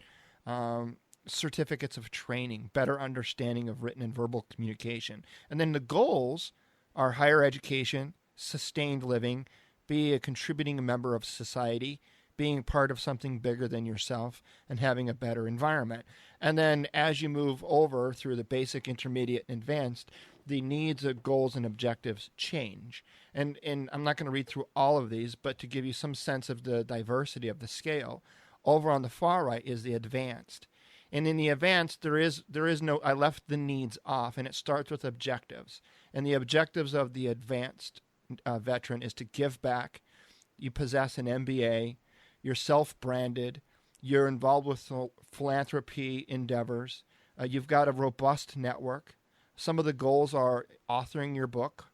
certificates of training, better understanding of written and verbal communication. And then the goals are higher education, sustained living, be a contributing member of society, being part of something bigger than yourself and having a better environment. And then as you move over through the basic, intermediate, and advanced, the needs, goals, and objectives change. And I'm not going to read through all of these, but to give you some sense of the diversity of the scale, over on the far right is the advanced. And in the advanced, there is no, I left the needs off, and it starts with objectives. And the objectives of the advanced veteran is to give back. You possess an MBA, you're self-branded, you're involved with philanthropy endeavors, you've got a robust network. Some of the goals are authoring your book,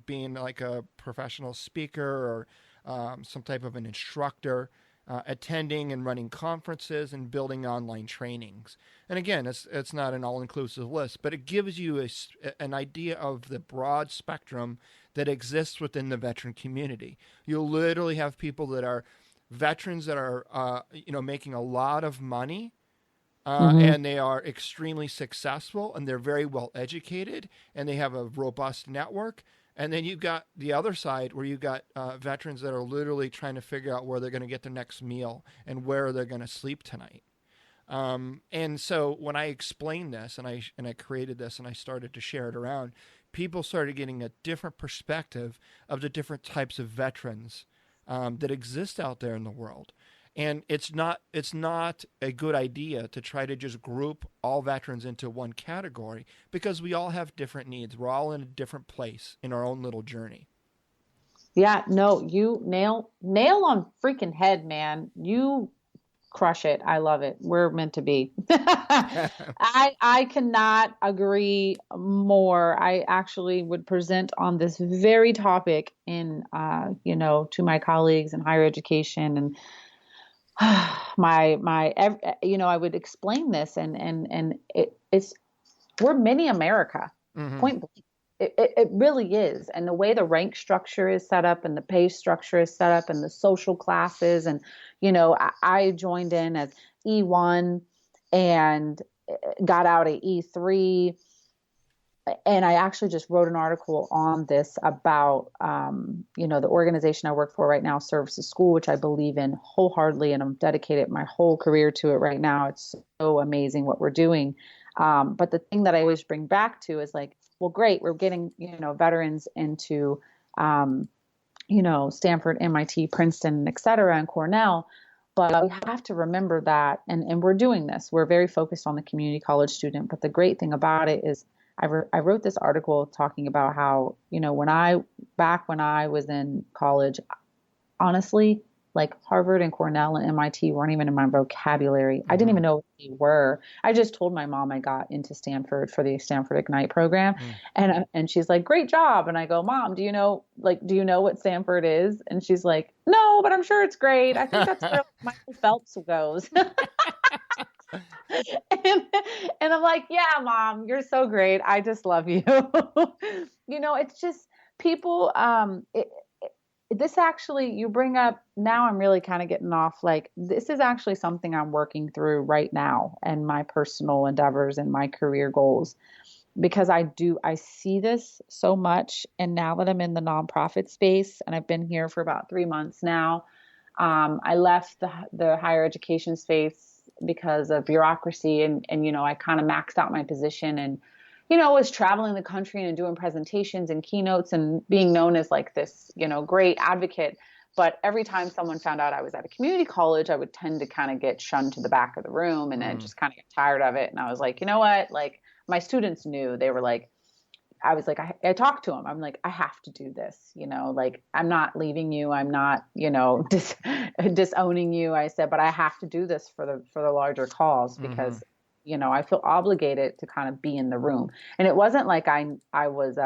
being like a professional speaker or some type of an instructor, attending and running conferences and building online trainings. And again, it's not an all-inclusive list, but it gives you an idea of the broad spectrum that exists within the veteran community. You'll literally have people that are veterans that are making a lot of money, and they are extremely successful, and they're very well educated, and they have a robust network. And then you've got the other side where you've got veterans that are literally trying to figure out where they're going to get their next meal and where they're going to sleep tonight. And so when I explained this and I created this and I started to share it around, people started getting a different perspective of the different types of veterans that exist out there in the world. And it's not a good idea to try to just group all veterans into one category, because we all have different needs. We're all in a different place in our own little journey. Yeah, no, you nail on freaking head, man. You crush it. I love it. We're meant to be. I cannot agree more. I actually would present on this very topic to my colleagues in higher education, and I would explain this, and it's we're mini America. Point blank. It really is. And the way the rank structure is set up and the pay structure is set up and the social classes. And, I joined in as E1 and got out at E3. And I actually just wrote an article on this about, the organization I work for right now, Service to School, which I believe in wholeheartedly, and I'm dedicated my whole career to it right now. It's so amazing what we're doing. But the thing that I always bring back to is like, well, great, we're getting, veterans into, Stanford, MIT, Princeton, et cetera, and Cornell. But we have to remember that, and we're doing this. We're very focused on the community college student. But the great thing about it is I wrote this article talking about how, when I was in college, honestly, like Harvard and Cornell and MIT weren't even in my vocabulary. I didn't even know what they were. I just told my mom I got into Stanford for the Stanford Ignite program. And she's like, great job. And I go, Mom, do you know what Stanford is? And she's like, no, but I'm sure it's great. I think that's where Michael Phelps goes. and I'm like, yeah, Mom, you're so great. I just love you. It's just people, this actually, you bring up, now I'm really kind of getting off, like, this is actually something I'm working through right now and my personal endeavors and my career goals, because I see this so much. And now that I'm in the nonprofit space, and I've been here for about 3 months now, I left the higher education space because of bureaucracy, and I kind of maxed out my position, and was traveling the country and doing presentations and keynotes and being known as like this, great advocate. But every time someone found out I was at a community college, I would tend to kind of get shunned to the back of the room, and then just kind of get tired of it. And I was like, you know what? Like, my students knew. They were like, I was like, I talked to them. I'm like, I have to do this, like, I'm not leaving you. I'm not, disowning you. I said, but I have to do this for the larger cause, because I feel obligated to kind of be in the room. And it wasn't like I was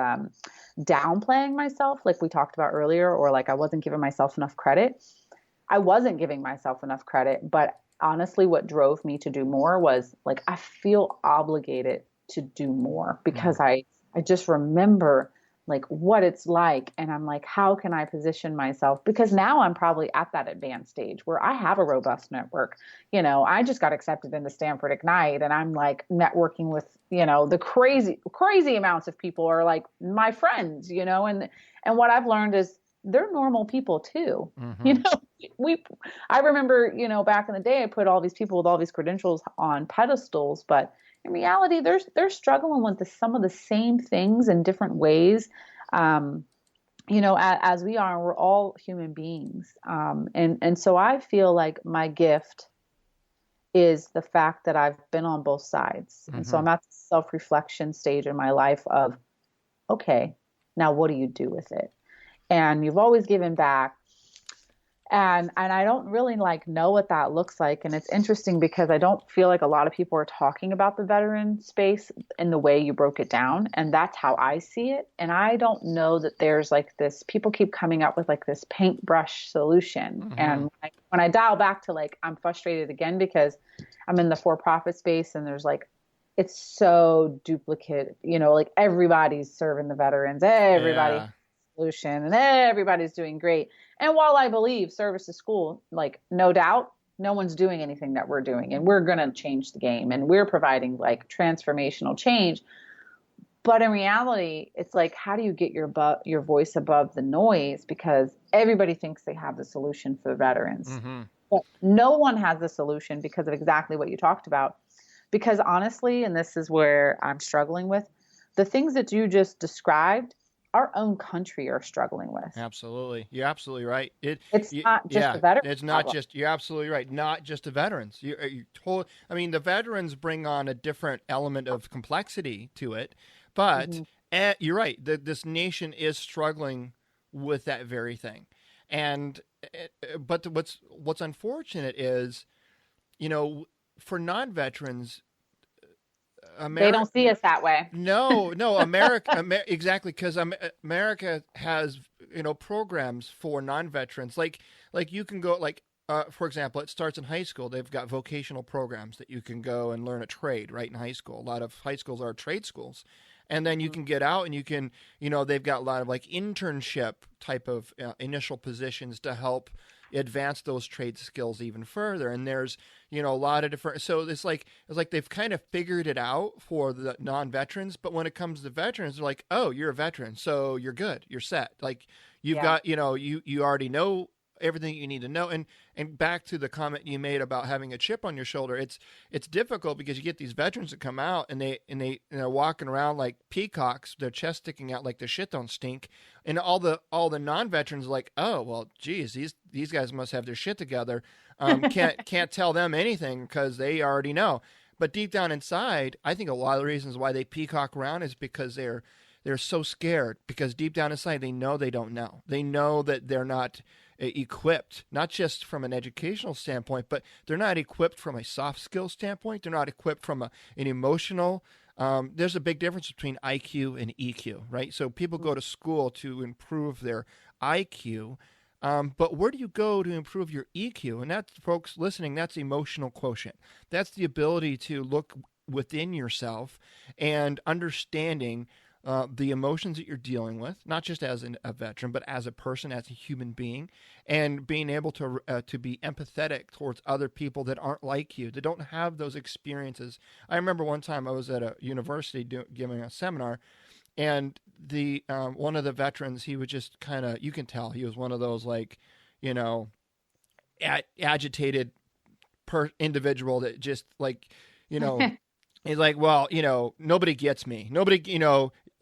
downplaying myself, like we talked about earlier, or like I wasn't giving myself enough credit. I wasn't giving myself enough credit. But honestly, what drove me to do more was like, I feel obligated to do more, because I just remember like what it's like. And I'm like, how can I position myself? Because now I'm probably at that advanced stage where I have a robust network. I just got accepted into Stanford Ignite, and I'm like networking with, the crazy amounts of people are like my friends, and what I've learned is they're normal people too. I remember, back in the day, I put all these people with all these credentials on pedestals, but in reality, they're struggling with some of the same things in different ways. As we are, we're all human beings. And so I feel like my gift is the fact that I've been on both sides. And so I'm at the self-reflection stage in my life of, okay, now what do you do with it? And you've always given back. And I don't really know what that looks like. And it's interesting because I don't feel like a lot of people are talking about the veteran space in the way you broke it down. And that's how I see it. And I don't know that there's this, people keep coming up with this paintbrush solution. And when I dial back to I'm frustrated again because I'm in the for-profit space and there's it's so duplicate, everybody's serving the veterans, everybody has a solution and everybody's doing great. And while I believe service is cool, no doubt, no one's doing anything that we're doing, and we're going to change the game, and we're providing transformational change. But in reality, it's how do you get your voice above the noise? Because everybody thinks they have the solution for the veterans. But no one has the solution because of exactly what you talked about. Because honestly, and this is where I'm struggling with, the things that you just described, our own country are struggling with. Absolutely. You're absolutely right. It's not just the veterans. It's not just, you're absolutely right. Not just the veterans. The veterans bring on a different element of complexity to it, but you're right. This nation is struggling with that very thing. But what's unfortunate is, for non-veterans, they don't see us that way. No, America, exactly, because America has programs for non-veterans. Like you can go for example, it starts in high school. They've got vocational programs that you can go and learn a trade right in high school. A lot of high schools are trade schools. And then you can get out and you can, they've got a lot of internship type of initial positions to help advance those trade skills even further. And there's, a lot of different, so it's like they've kind of figured it out for the non-veterans, but when it comes to veterans, they're like, oh, you're a veteran, so you're good, you're set. You've got, you already know everything you need to know. And back to the comment you made about having a chip on your shoulder, it's difficult because you get these veterans that come out and they're walking around like peacocks, their chest sticking out like the shit don't stink, and all the non-veterans are like, oh well, geez, these guys must have their shit together. Can't tell them anything because they already know. But deep down inside, I think a lot of the reasons why they peacock around is because they're so scared, because deep down inside they know they don't know. They know that they're not equipped, not just from an educational standpoint, but they're not equipped from a soft skill standpoint. They're not equipped from an emotional. There's a big difference between IQ and EQ, right? So people go to school to improve their IQ, but where do you go to improve your EQ? And that's, folks listening, that's emotional quotient. That's the ability to look within yourself and understanding the emotions that you're dealing with, not just as a veteran, but as a person, as a human being, and being able to be empathetic towards other people that aren't like you, that don't have those experiences. I remember one time I was at a university giving a seminar, and the one of the veterans, he was just kind of, you can tell he was one of those agitated individual that just he's like, well, nobody gets me. Nobody,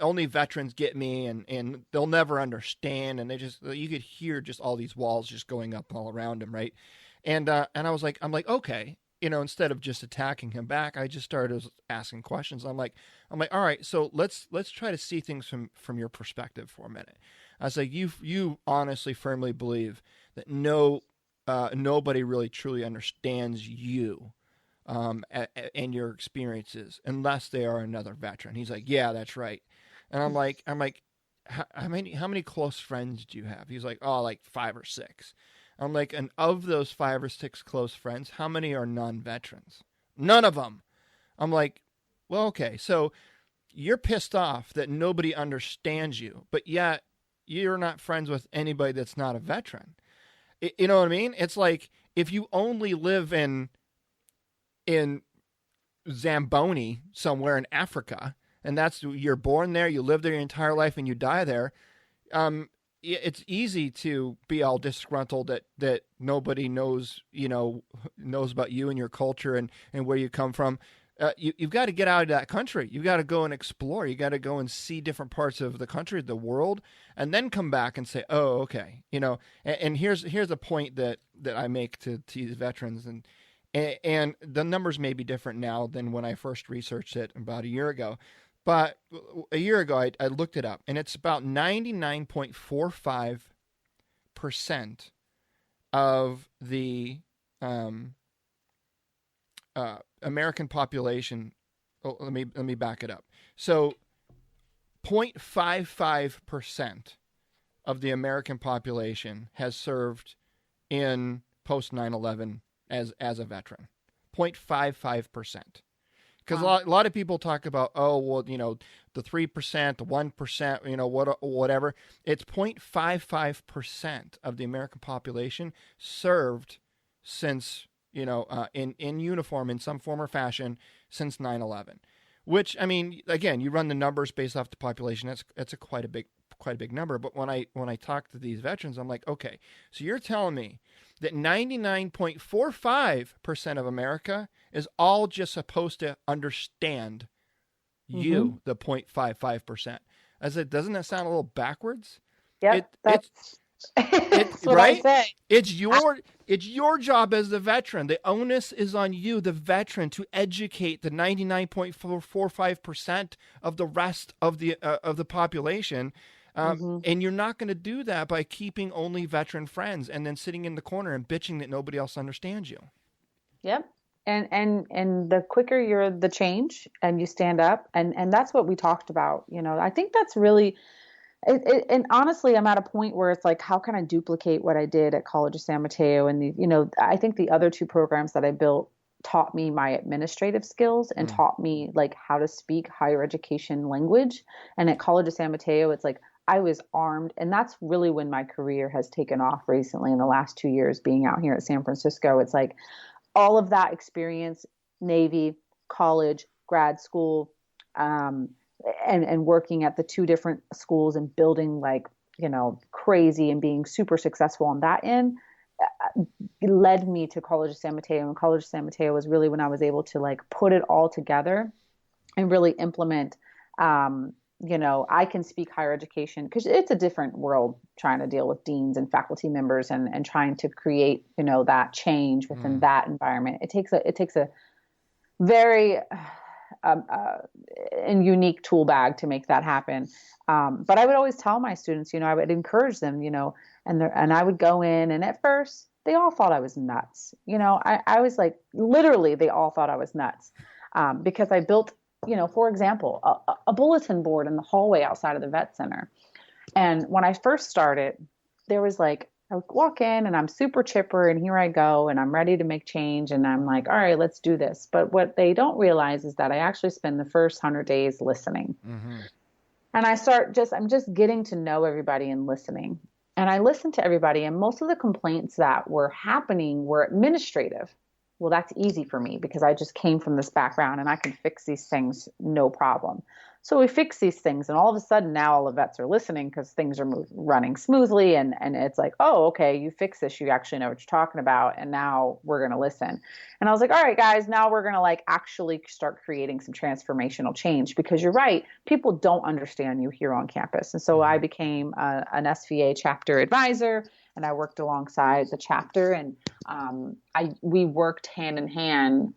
only veterans get me, and they'll never understand. And you could hear just all these walls just going up all around him, right? And I'm like, okay, instead of just attacking him back, I just started asking questions. I'm like, all right, so let's try to see things from your perspective for a minute. I was like, you honestly, firmly believe that nobody really truly understands you and your experiences unless they are another veteran. He's like, yeah, that's right. And I'm like, how many close friends do you have? He's like, oh, like 5 or 6. I'm like, and of those 5 or 6 close friends, how many are non-veterans? None of them. I'm like, well, okay, so you're pissed off that nobody understands you, but yet you're not friends with anybody that's not a veteran. You know what I mean? It's like if you only live in Zamboni somewhere in Africa, and you're born there, you live there your entire life, and you die there, it's easy to be all disgruntled that nobody knows about you and your culture and where you come from. You've got to get out of that country. You've got to go and explore. You got to go and see different parts of the country, the world, and then come back and say, oh, okay. And here's a point that I make to these veterans, and the numbers may be different now than when I first researched it about a year ago. But a year ago, I looked it up, and it's about 99.45% of the American population. Oh, let me back it up. So 0.55% of the American population has served in post 9/11 as a veteran. 0.55%. Because a lot of people talk about, the 3%, the 1%, whatever. It's 0.55% of the American population served since, in uniform in some form or fashion since 9/11. Which, I mean, again, you run the numbers based off the population. That's quite a big number. But when I talk to these veterans, I'm like, okay, so you're telling me that 99.45% of America is all just supposed to understand you, the 0.55%. I said, doesn't that sound a little backwards? Yep, that's what right? I say. It's your job as the veteran. The onus is on you, the veteran, to educate the 99.45% of the rest of the population. And you're not going to do that by keeping only veteran friends and then sitting in the corner and bitching that nobody else understands you. Yep. And the quicker you're the change and you stand up, and that's what we talked about. I think that's really, and honestly, I'm at a point where it's like, how can I duplicate what I did at College of San Mateo? And I think the other two programs that I built taught me my administrative skills and taught me like how to speak higher education language. And at College of San Mateo, it's like I was armed, and that's really when my career has taken off recently in the last 2 years being out here at San Francisco. It's like all of that experience, Navy, college, grad school, and working at the two different schools and building crazy and being super successful on that end, led me to College of San Mateo. And College of San Mateo was really when I was able to put it all together and really implement, I can speak higher education because it's a different world trying to deal with deans and faculty members and trying to create, that change within that environment. It takes a very and unique tool bag to make that happen. But I would always tell my students, I would encourage them, and I would go in, and at first they all thought I was nuts. I was like, literally, they all thought I was nuts because I built, for example, a bulletin board in the hallway outside of the vet center. And when I first started, there was I would walk in and I'm super chipper and here I go and I'm ready to make change. And I'm like, all right, let's do this. But what they don't realize is that I actually spend the first 100 days listening. Mm-hmm. And I'm just getting to know everybody and listening. And I listened to everybody, and most of the complaints that were happening were administrative. Well, that's easy for me because I just came from this background and I can fix these things, no problem. So we fix these things, and all of a sudden now all the vets are listening because things are running smoothly. And it's like, oh, okay, you fix this. You actually know what you're talking about. And now we're going to listen. And I was like, all right, guys, now we're going to actually start creating some transformational change because you're right. People don't understand you here on campus. And so I became an SVA chapter advisor, and I worked alongside the chapter, and we worked hand in hand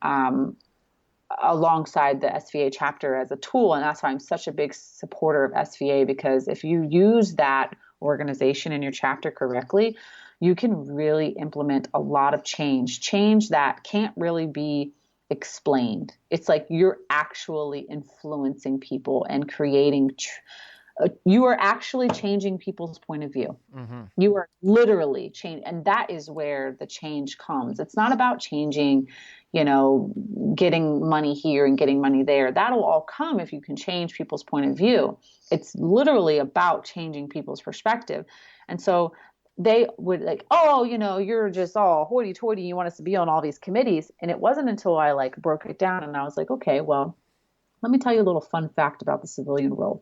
alongside the SVA chapter as a tool. And that's why I'm such a big supporter of SVA, because if you use that organization in your chapter correctly, you can really implement a lot of change that can't really be explained. It's like you're actually influencing people and creating you are actually changing people's point of view. Mm-hmm. You are literally changing. And that is where the change comes. It's not about changing, getting money here and getting money there. That'll all come if you can change people's point of view. It's literally about changing people's perspective. And so they would you're just all hoity-toity. You want us to be on all these committees. And it wasn't until I broke it down and I was like, okay, well, let me tell you a little fun fact about the civilian world.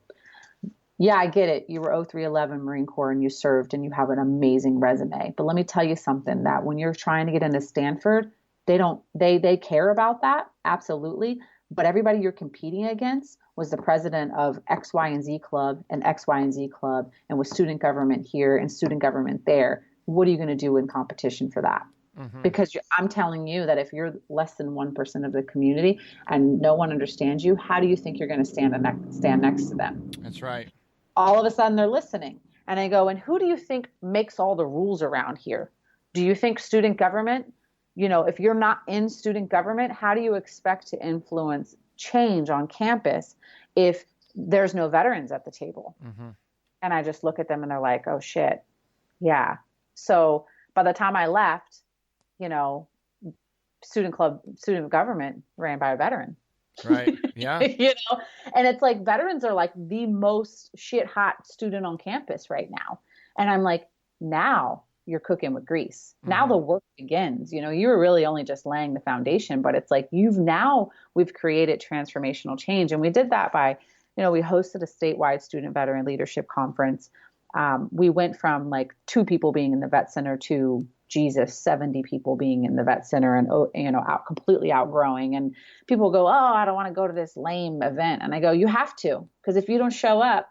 Yeah, I get it. You were 0311 Marine Corps and you served and you have an amazing resume. But let me tell you something, that when you're trying to get into Stanford, they care about that. Absolutely. But everybody you're competing against was the president of X, Y, and Z club and X, Y, and Z club, and with student government here and student government there. What are you going to do in competition for that? Because I'm telling you that if you're less than 1% of the community and no one understands you, how do you think you're going to stand next to them? That's right. All of a sudden they're listening. And I go, and who do you think makes all the rules around here? Do you think student government? If you're not in student government, how do you expect to influence change on campus if there's no veterans at the table? And I just look at them and they're like, oh shit. Yeah. So by the time I left, student government ran by a veteran. Right. Yeah. And it's like veterans are like the most shit hot student on campus right now. And I'm like, now you're cooking with grease. Now the work begins. You were really only just laying the foundation, but it's like we've created transformational change. And we did that by, we hosted a statewide student veteran leadership conference. We went from like 2 people being in the vet center to 70 people being in the vet center and, completely outgrowing. And people go, oh, I don't want to go to this lame event. And I go, you have to, because if you don't show up,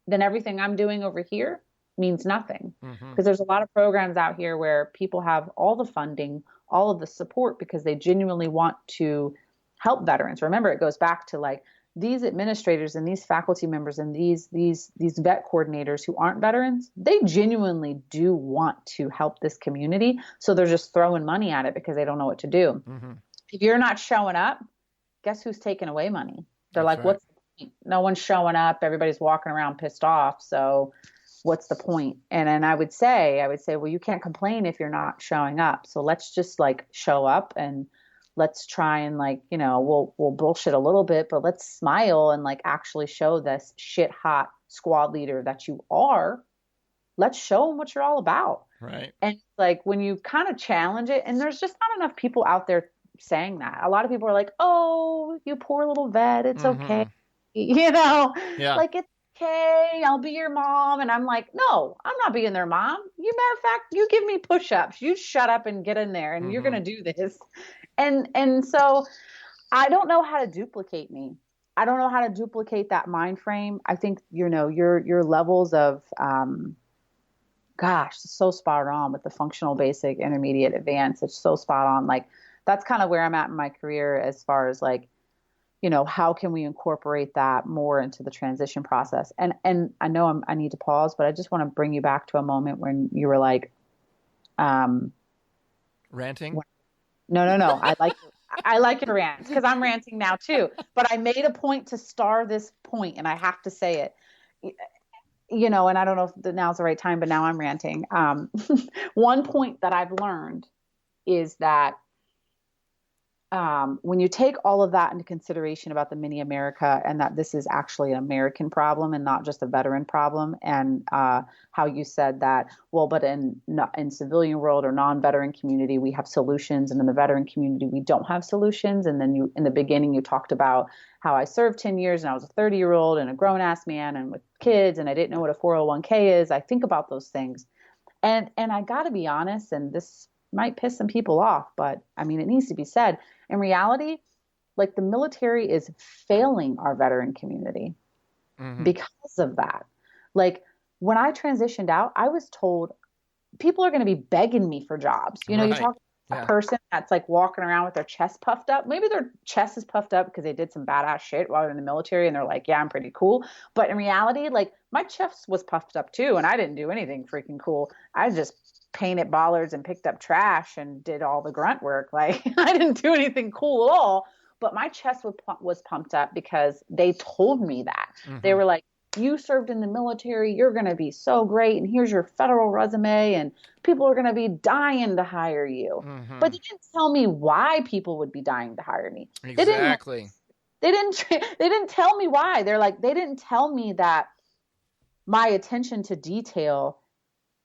then everything I'm doing over here means nothing. Because there's a lot of programs out here where people have all the funding, all of the support because they genuinely want to help veterans. Remember, it goes back to like these administrators and these faculty members and these vet coordinators who aren't veterans, they genuinely do want to help this community. So they're just throwing money at it because they don't know what to do. If you're not showing up, guess who's taking away money? They're like, what's the point? No one's showing up. Everybody's walking around pissed off. So what's the point? And then I would say, well, you can't complain if you're not showing up. So let's just like show up and let's try and like, we'll bullshit a little bit, but let's smile and like actually show this shit hot squad leader that you are. Let's show them what you're all about. Right. And like when you kind of challenge it, and there's just not enough people out there saying that. A lot of people are like, oh, you poor little vet. It's okay. Like it's okay. I'll be your mom. And I'm like, no, I'm not being their mom. Matter of fact, you give me push-ups. You shut up and get in there and you're going to do this. And so I don't know how to duplicate me. I don't know how to duplicate that mind frame. I think, your levels of, so spot on with the functional, basic, intermediate, advanced. It's so spot on. Like that's kind of where I'm at in my career as far as like, how can we incorporate that more into the transition process? And I know I need to pause, but I just want to bring you back to a moment when you were like, ranting. No. I like your rants because I'm ranting now too. But I made a point to star this point, and I have to say it. And I don't know if now's the right time, but now I'm ranting. One point that I've learned is that when you take all of that into consideration about the mini America and that this is actually an American problem and not just a veteran problem, and how you said that, well, but in civilian world or non-veteran community, we have solutions, and in the veteran community, we don't have solutions. And then in the beginning, you talked about how I served 10 years and I was a 30-year-old and a grown-ass man and with kids, and I didn't know what a 401k is. I think about those things. And I got to be honest, and this might piss some people off, but I mean, it needs to be said. In reality, like the military is failing our veteran community because of that. Like when I transitioned out, I was told people are going to be begging me for jobs. You talk to a person that's like walking around with their chest puffed up. Maybe their chest is puffed up because they did some badass shit while they're in the military and they're like, yeah, I'm pretty cool. But in reality, like my chest was puffed up too. And I didn't do anything freaking cool. I just painted bollards and picked up trash and did all the grunt work. Like I didn't do anything cool at all, but my chest was pumped up because they told me that. They were like, you served in the military, you're going to be so great. And here's your federal resume and people are going to be dying to hire you. But they didn't tell me why people would be dying to hire me. Exactly. They didn't tell me why. They're like, they didn't tell me that my attention to detail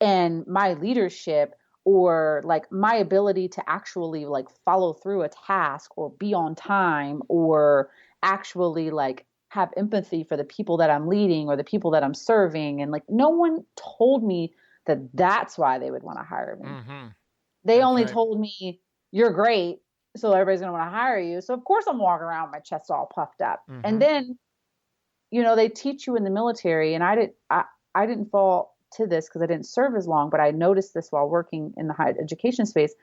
and my leadership or like my ability to actually like follow through a task or be on time or actually like have empathy for the people that I'm leading or the people that I'm serving. And like, no one told me that that's why they would want to hire me. Mm-hmm. They That's only right. told me you're great, so everybody's going to want to hire you. So of course I'm walking around with my chest all puffed up. Mm-hmm. And then, you know, they teach you in the military, and I didn't fall to this because I didn't serve as long, but I noticed this while working in the higher education space.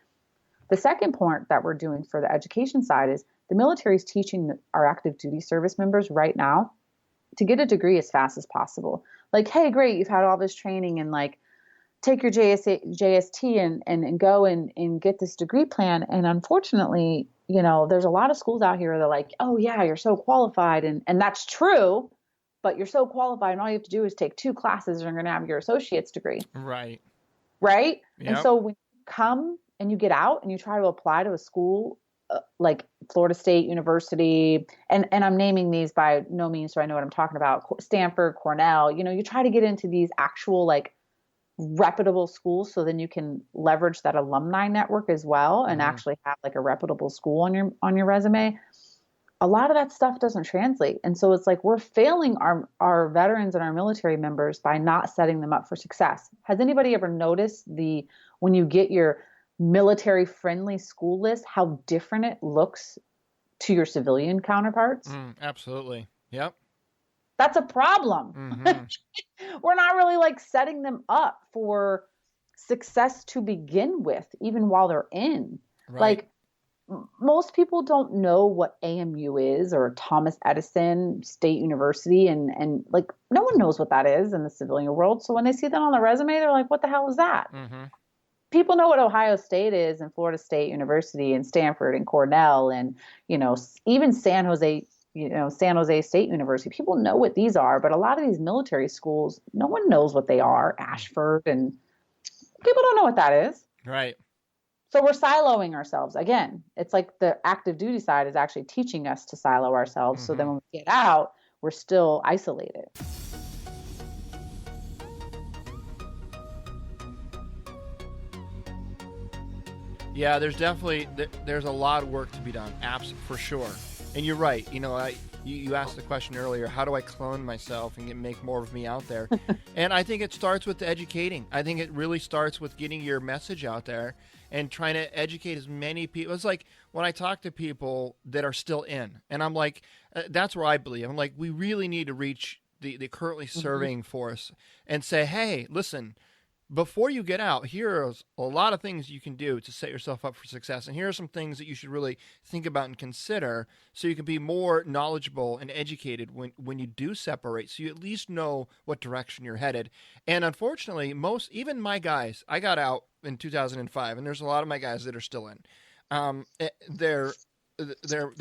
The second point that we're doing for the education side is the military is teaching our active duty service members right now to get a degree as fast as possible. Like, hey, great, you've had all this training, and like, take your JST and go and get this degree plan. And unfortunately, you know, there's a lot of schools out here that are like, oh yeah, you're so qualified. And that's true, but you're so qualified and all you have to do is take 2 classes and you're going to have your associate's degree. Right. Right. Yep. And so when you come and you get out and you try to apply to a school like Florida State University, and I'm naming these by no means so I know what I'm talking about, Stanford, Cornell, you know, you try to get into these actual like reputable schools so then you can leverage that alumni network as well and actually have like a reputable school on your resume. A lot of that stuff doesn't translate. And so it's like we're failing our veterans and our military members by not setting them up for success. Has anybody ever noticed when you get your military friendly school list, how different it looks to your civilian counterparts? Absolutely. Yep. That's a problem. Mm-hmm. We're not really like setting them up for success to begin with, even while they're in. Right. Like most people don't know what AMU is or Thomas Edison State University. And like, no one knows what that is in the civilian world. So when they see that on the resume, they're like, what the hell is that? Mm-hmm. People know what Ohio State is and Florida State University and Stanford and Cornell and, you know, even San Jose State University. People know what these are, but a lot of these military schools, no one knows what they are. Ashford, and people don't know what that is. Right. So we're siloing ourselves. Again, it's like the active duty side is actually teaching us to silo ourselves. So then when we get out, we're still isolated. Yeah, there's a lot of work to be done, for sure. And you're right. You know, you asked the question earlier, how do I clone myself and make more of me out there? And I think it starts with educating. I think it really starts with getting your message out there and trying to educate as many people. It's like when I talk to people that are still in, and I'm like, that's where I believe. I'm like, we really need to reach the currently serving force and say, hey, listen, before you get out, here are a lot of things you can do to set yourself up for success. And here are some things that you should really think about and consider so you can be more knowledgeable and educated when you do separate, so you at least know what direction you're headed. And unfortunately, even my guys, I got out in 2005, and there's a lot of my guys that are still in. They're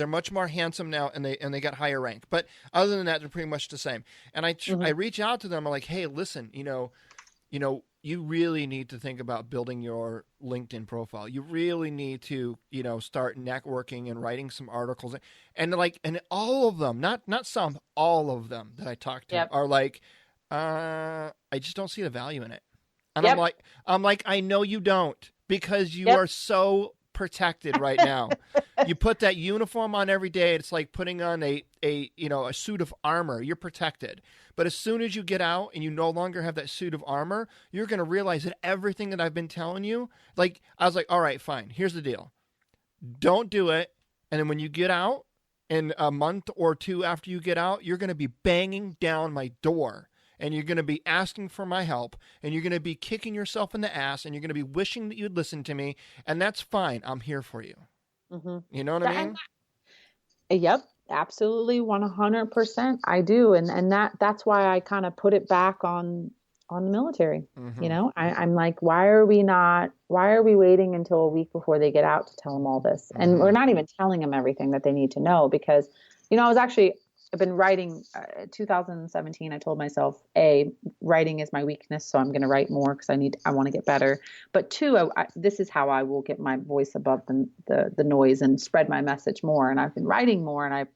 much more handsome now, and they got higher rank. But other than that, they're pretty much the same. And I reach out to them. I'm like, hey, listen, you know, you really need to think about building your LinkedIn profile. You really need to, you know, start networking and writing some articles. And all of them, not some, all of them that I talk to are like, I just don't see the value in it. And I'm like, I know you don't, because you are so protected right now. You put that uniform on every day. It's like putting on a suit of armor. You're protected. But as soon as you get out and you no longer have that suit of armor, you're going to realize that everything that I've been telling you, like, I was like, all right, fine. Here's the deal. Don't do it. And then when you get out, in a month or two after you get out, you're going to be banging down my door. And you're going to be asking for my help, and you're going to be kicking yourself in the ass, and you're going to be wishing that you'd listen to me, and that's fine. I'm here for you. Mm-hmm. You know what I mean? Yep, absolutely, 100%. I do, and that's why I kind of put it back on the military. Mm-hmm. You know, I'm like, why are we waiting until a week before they get out to tell them all this? Mm-hmm. And we're not even telling them everything that they need to know, because, you know, I've been writing 2017. I told myself, writing is my weakness, so I'm going to write more because I want to get better. But two, this is how I will get my voice above the noise and spread my message more. And I've been writing more, and I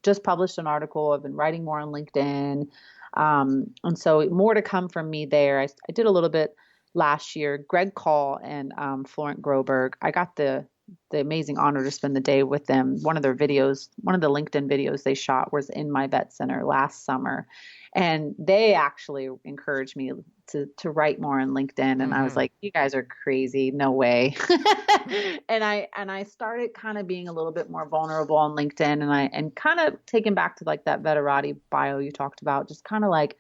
just published an article. I've been writing more on LinkedIn, and so more to come from me there. I did a little bit last year. Greg Call and Florent Groberg. I got the the amazing honor to spend the day with them. One of the LinkedIn videos they shot was in my vet center last summer. And they actually encouraged me to write more on LinkedIn. And I was like, you guys are crazy. No way. and I started kind of being a little bit more vulnerable on LinkedIn, and kind of taken back to like that Veterati bio you talked about, just kind of like,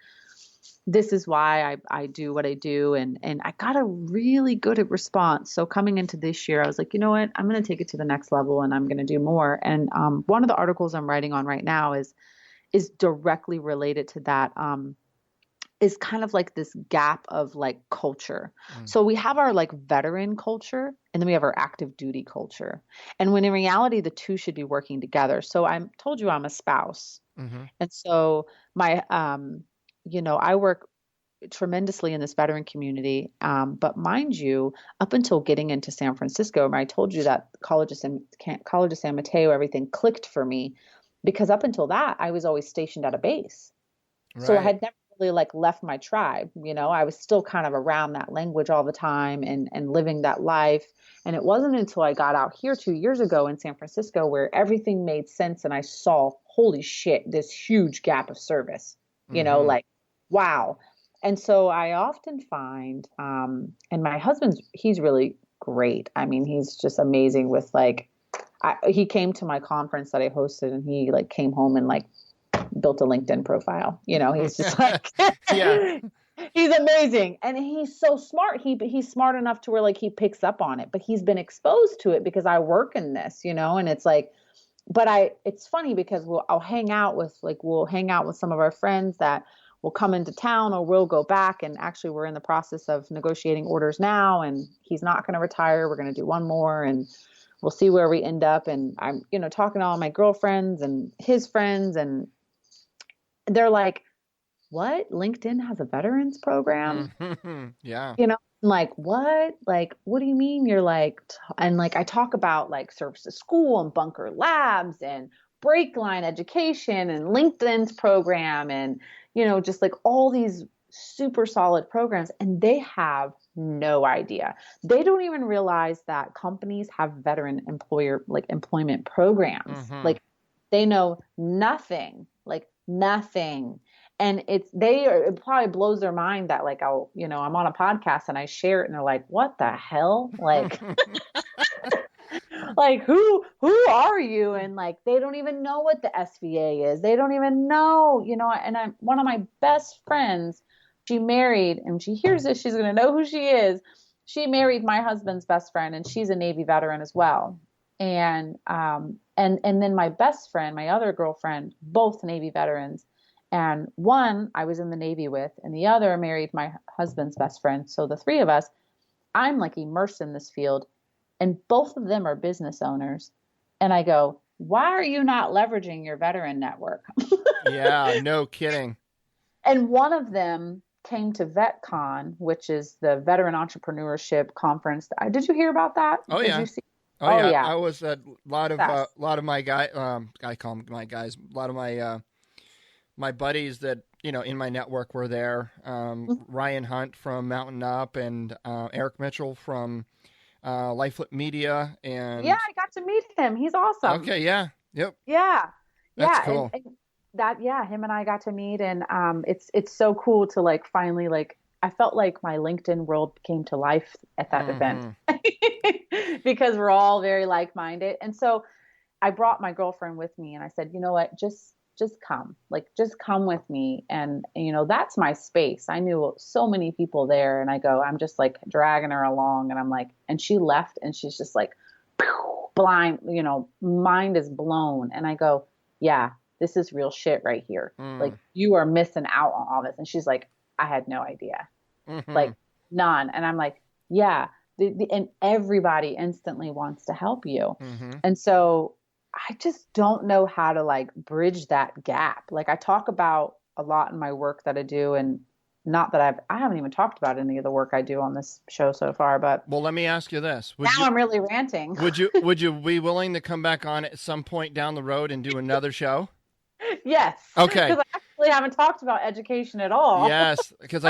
this is why I do what I do. And I got a really good response. So coming into this year, I was like, you know what, I'm going to take it to the next level and I'm going to do more. And one of the articles I'm writing on right now is directly related to that, is kind of like this gap of like culture. So we have our like veteran culture, and then we have our active duty culture. And when in reality, the two should be working together. So I told you I'm a spouse. And so my, I work tremendously in this veteran community. But mind you, up until getting into San Francisco, where I told you that College of San Mateo, everything clicked for me, because up until that, I was always stationed at a base. Right. So I had never really like left my tribe. I was still kind of around that language all the time and living that life. And it wasn't until I got out here 2 years ago in San Francisco where everything made sense. And I saw, holy shit, this huge gap of service, like, wow. And so I often find, and my husband's, he's really great. I mean, he's just amazing with like, he came to my conference that I hosted, and he like came home and like built a LinkedIn profile. He's just like, yeah, he's amazing. And he's so smart. He's smart enough to where like he picks up on it, but he's been exposed to it because I work in this, and it's like, it's funny because we'll hang out with some of our friends that will come into town, or we'll go back, and actually we're in the process of negotiating orders now, and he's not going to retire. We're going to do one more, and we'll see where we end up. And I'm, talking to all my girlfriends and his friends, and they're like, what? LinkedIn has a veterans program? Yeah. Like, what? Like, what do you mean? You're like, and like, I talk about like service to school and bunker labs and break line education and LinkedIn's program, and, just like all these super solid programs, and they have no idea. They don't even realize that companies have veteran employment programs. Like, they know nothing, like nothing. And it probably blows their mind that like, I'm on a podcast and I share it, and they're like, what the hell? Like, like who are you? And like, they don't even know what the SVA is. They don't even know, and one of my best friends, she married, and she hears this, she's going to know who she is. She married my husband's best friend, and she's a Navy veteran as well. And then my best friend, my other girlfriend, both Navy veterans. And one I was in the Navy with, and the other married my husband's best friend. So the three of us, I'm like immersed in this field, and both of them are business owners. And I go, why are you not leveraging your veteran network? Yeah, no kidding. And one of them came to VetCon, which is the Veteran Entrepreneurship Conference. Did you hear about that? Oh, yeah. Oh, yeah. I was a lot of my guys, I call them my guys, a lot of my buddies that, in my network were there. Ryan Hunt from Mountain Up, and Eric Mitchell from Lifeflip Media. And yeah, I got to meet him. He's awesome. Okay. Yeah. Yep. Yeah. That's cool. Him and I got to meet, and it's so cool to like finally, like, I felt like my LinkedIn world came to life at that event because we're all very like-minded. And so I brought my girlfriend with me, and I said, you know what, just come, just come with me. And, that's my space. I knew so many people there, and I go, I'm just like dragging her along, and I'm like, and she left, and she's just like blind, mind is blown. And I go, yeah, this is real shit right here. Like, you are missing out on all this. And she's like, I had no idea. Like, none. And I'm like, yeah. And everybody instantly wants to help you. And so I just don't know how to like bridge that gap. Like, I talk about a lot in my work that I do, and not that I haven't even talked about any of the work I do on this show so far, but well, let me ask you this. I'm really ranting. Would you be willing to come back on at some point down the road and do another show? Yes. Okay. Because I actually haven't talked about education at all. Yes, because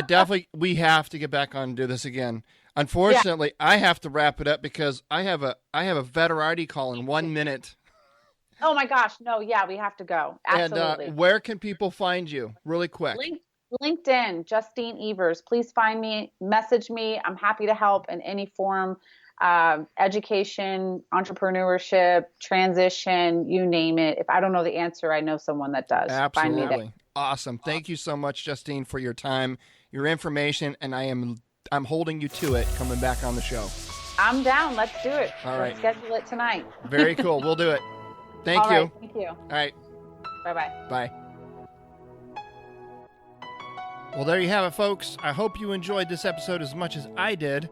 we have to get back on and do this again. Unfortunately, I have to wrap it up because I have a Veterati call in 1 minute. Oh my gosh. No, yeah, we have to go. Absolutely. And where can people find you really quick? LinkedIn, Justine Evirs. Please find me, message me. I'm happy to help in any form. Education, entrepreneurship, transition, you name it. If I don't know the answer, I know someone that does. Absolutely. Find me there. Awesome. Thank you so much, Justine, for your time, your information, and I'm holding you to it coming back on the show. I'm down. Let's do it. All right. Let's schedule it tonight. Very cool. We'll do it. Thank you. Right. Thank you. All right. Bye-bye. Bye. Well, there you have it, folks. I hope you enjoyed this episode as much as I did.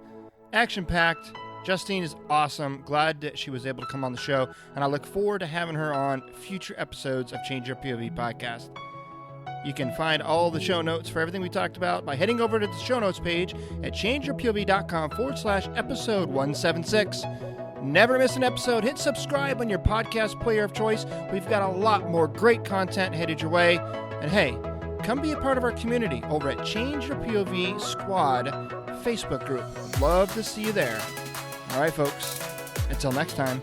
Action-packed. Justine is awesome. Glad that she was able to come on the show, and I look forward to having her on future episodes of Change Your POV podcast. You can find all the show notes for everything we talked about by heading over to the show notes page at changeyourpov.com/episode 176. Never miss an episode. Hit subscribe on your podcast player of choice. We've got a lot more great content headed your way. And hey, come be a part of our community over at Change Your POV Squad Facebook group. Love to see you there. All right, folks. Until next time.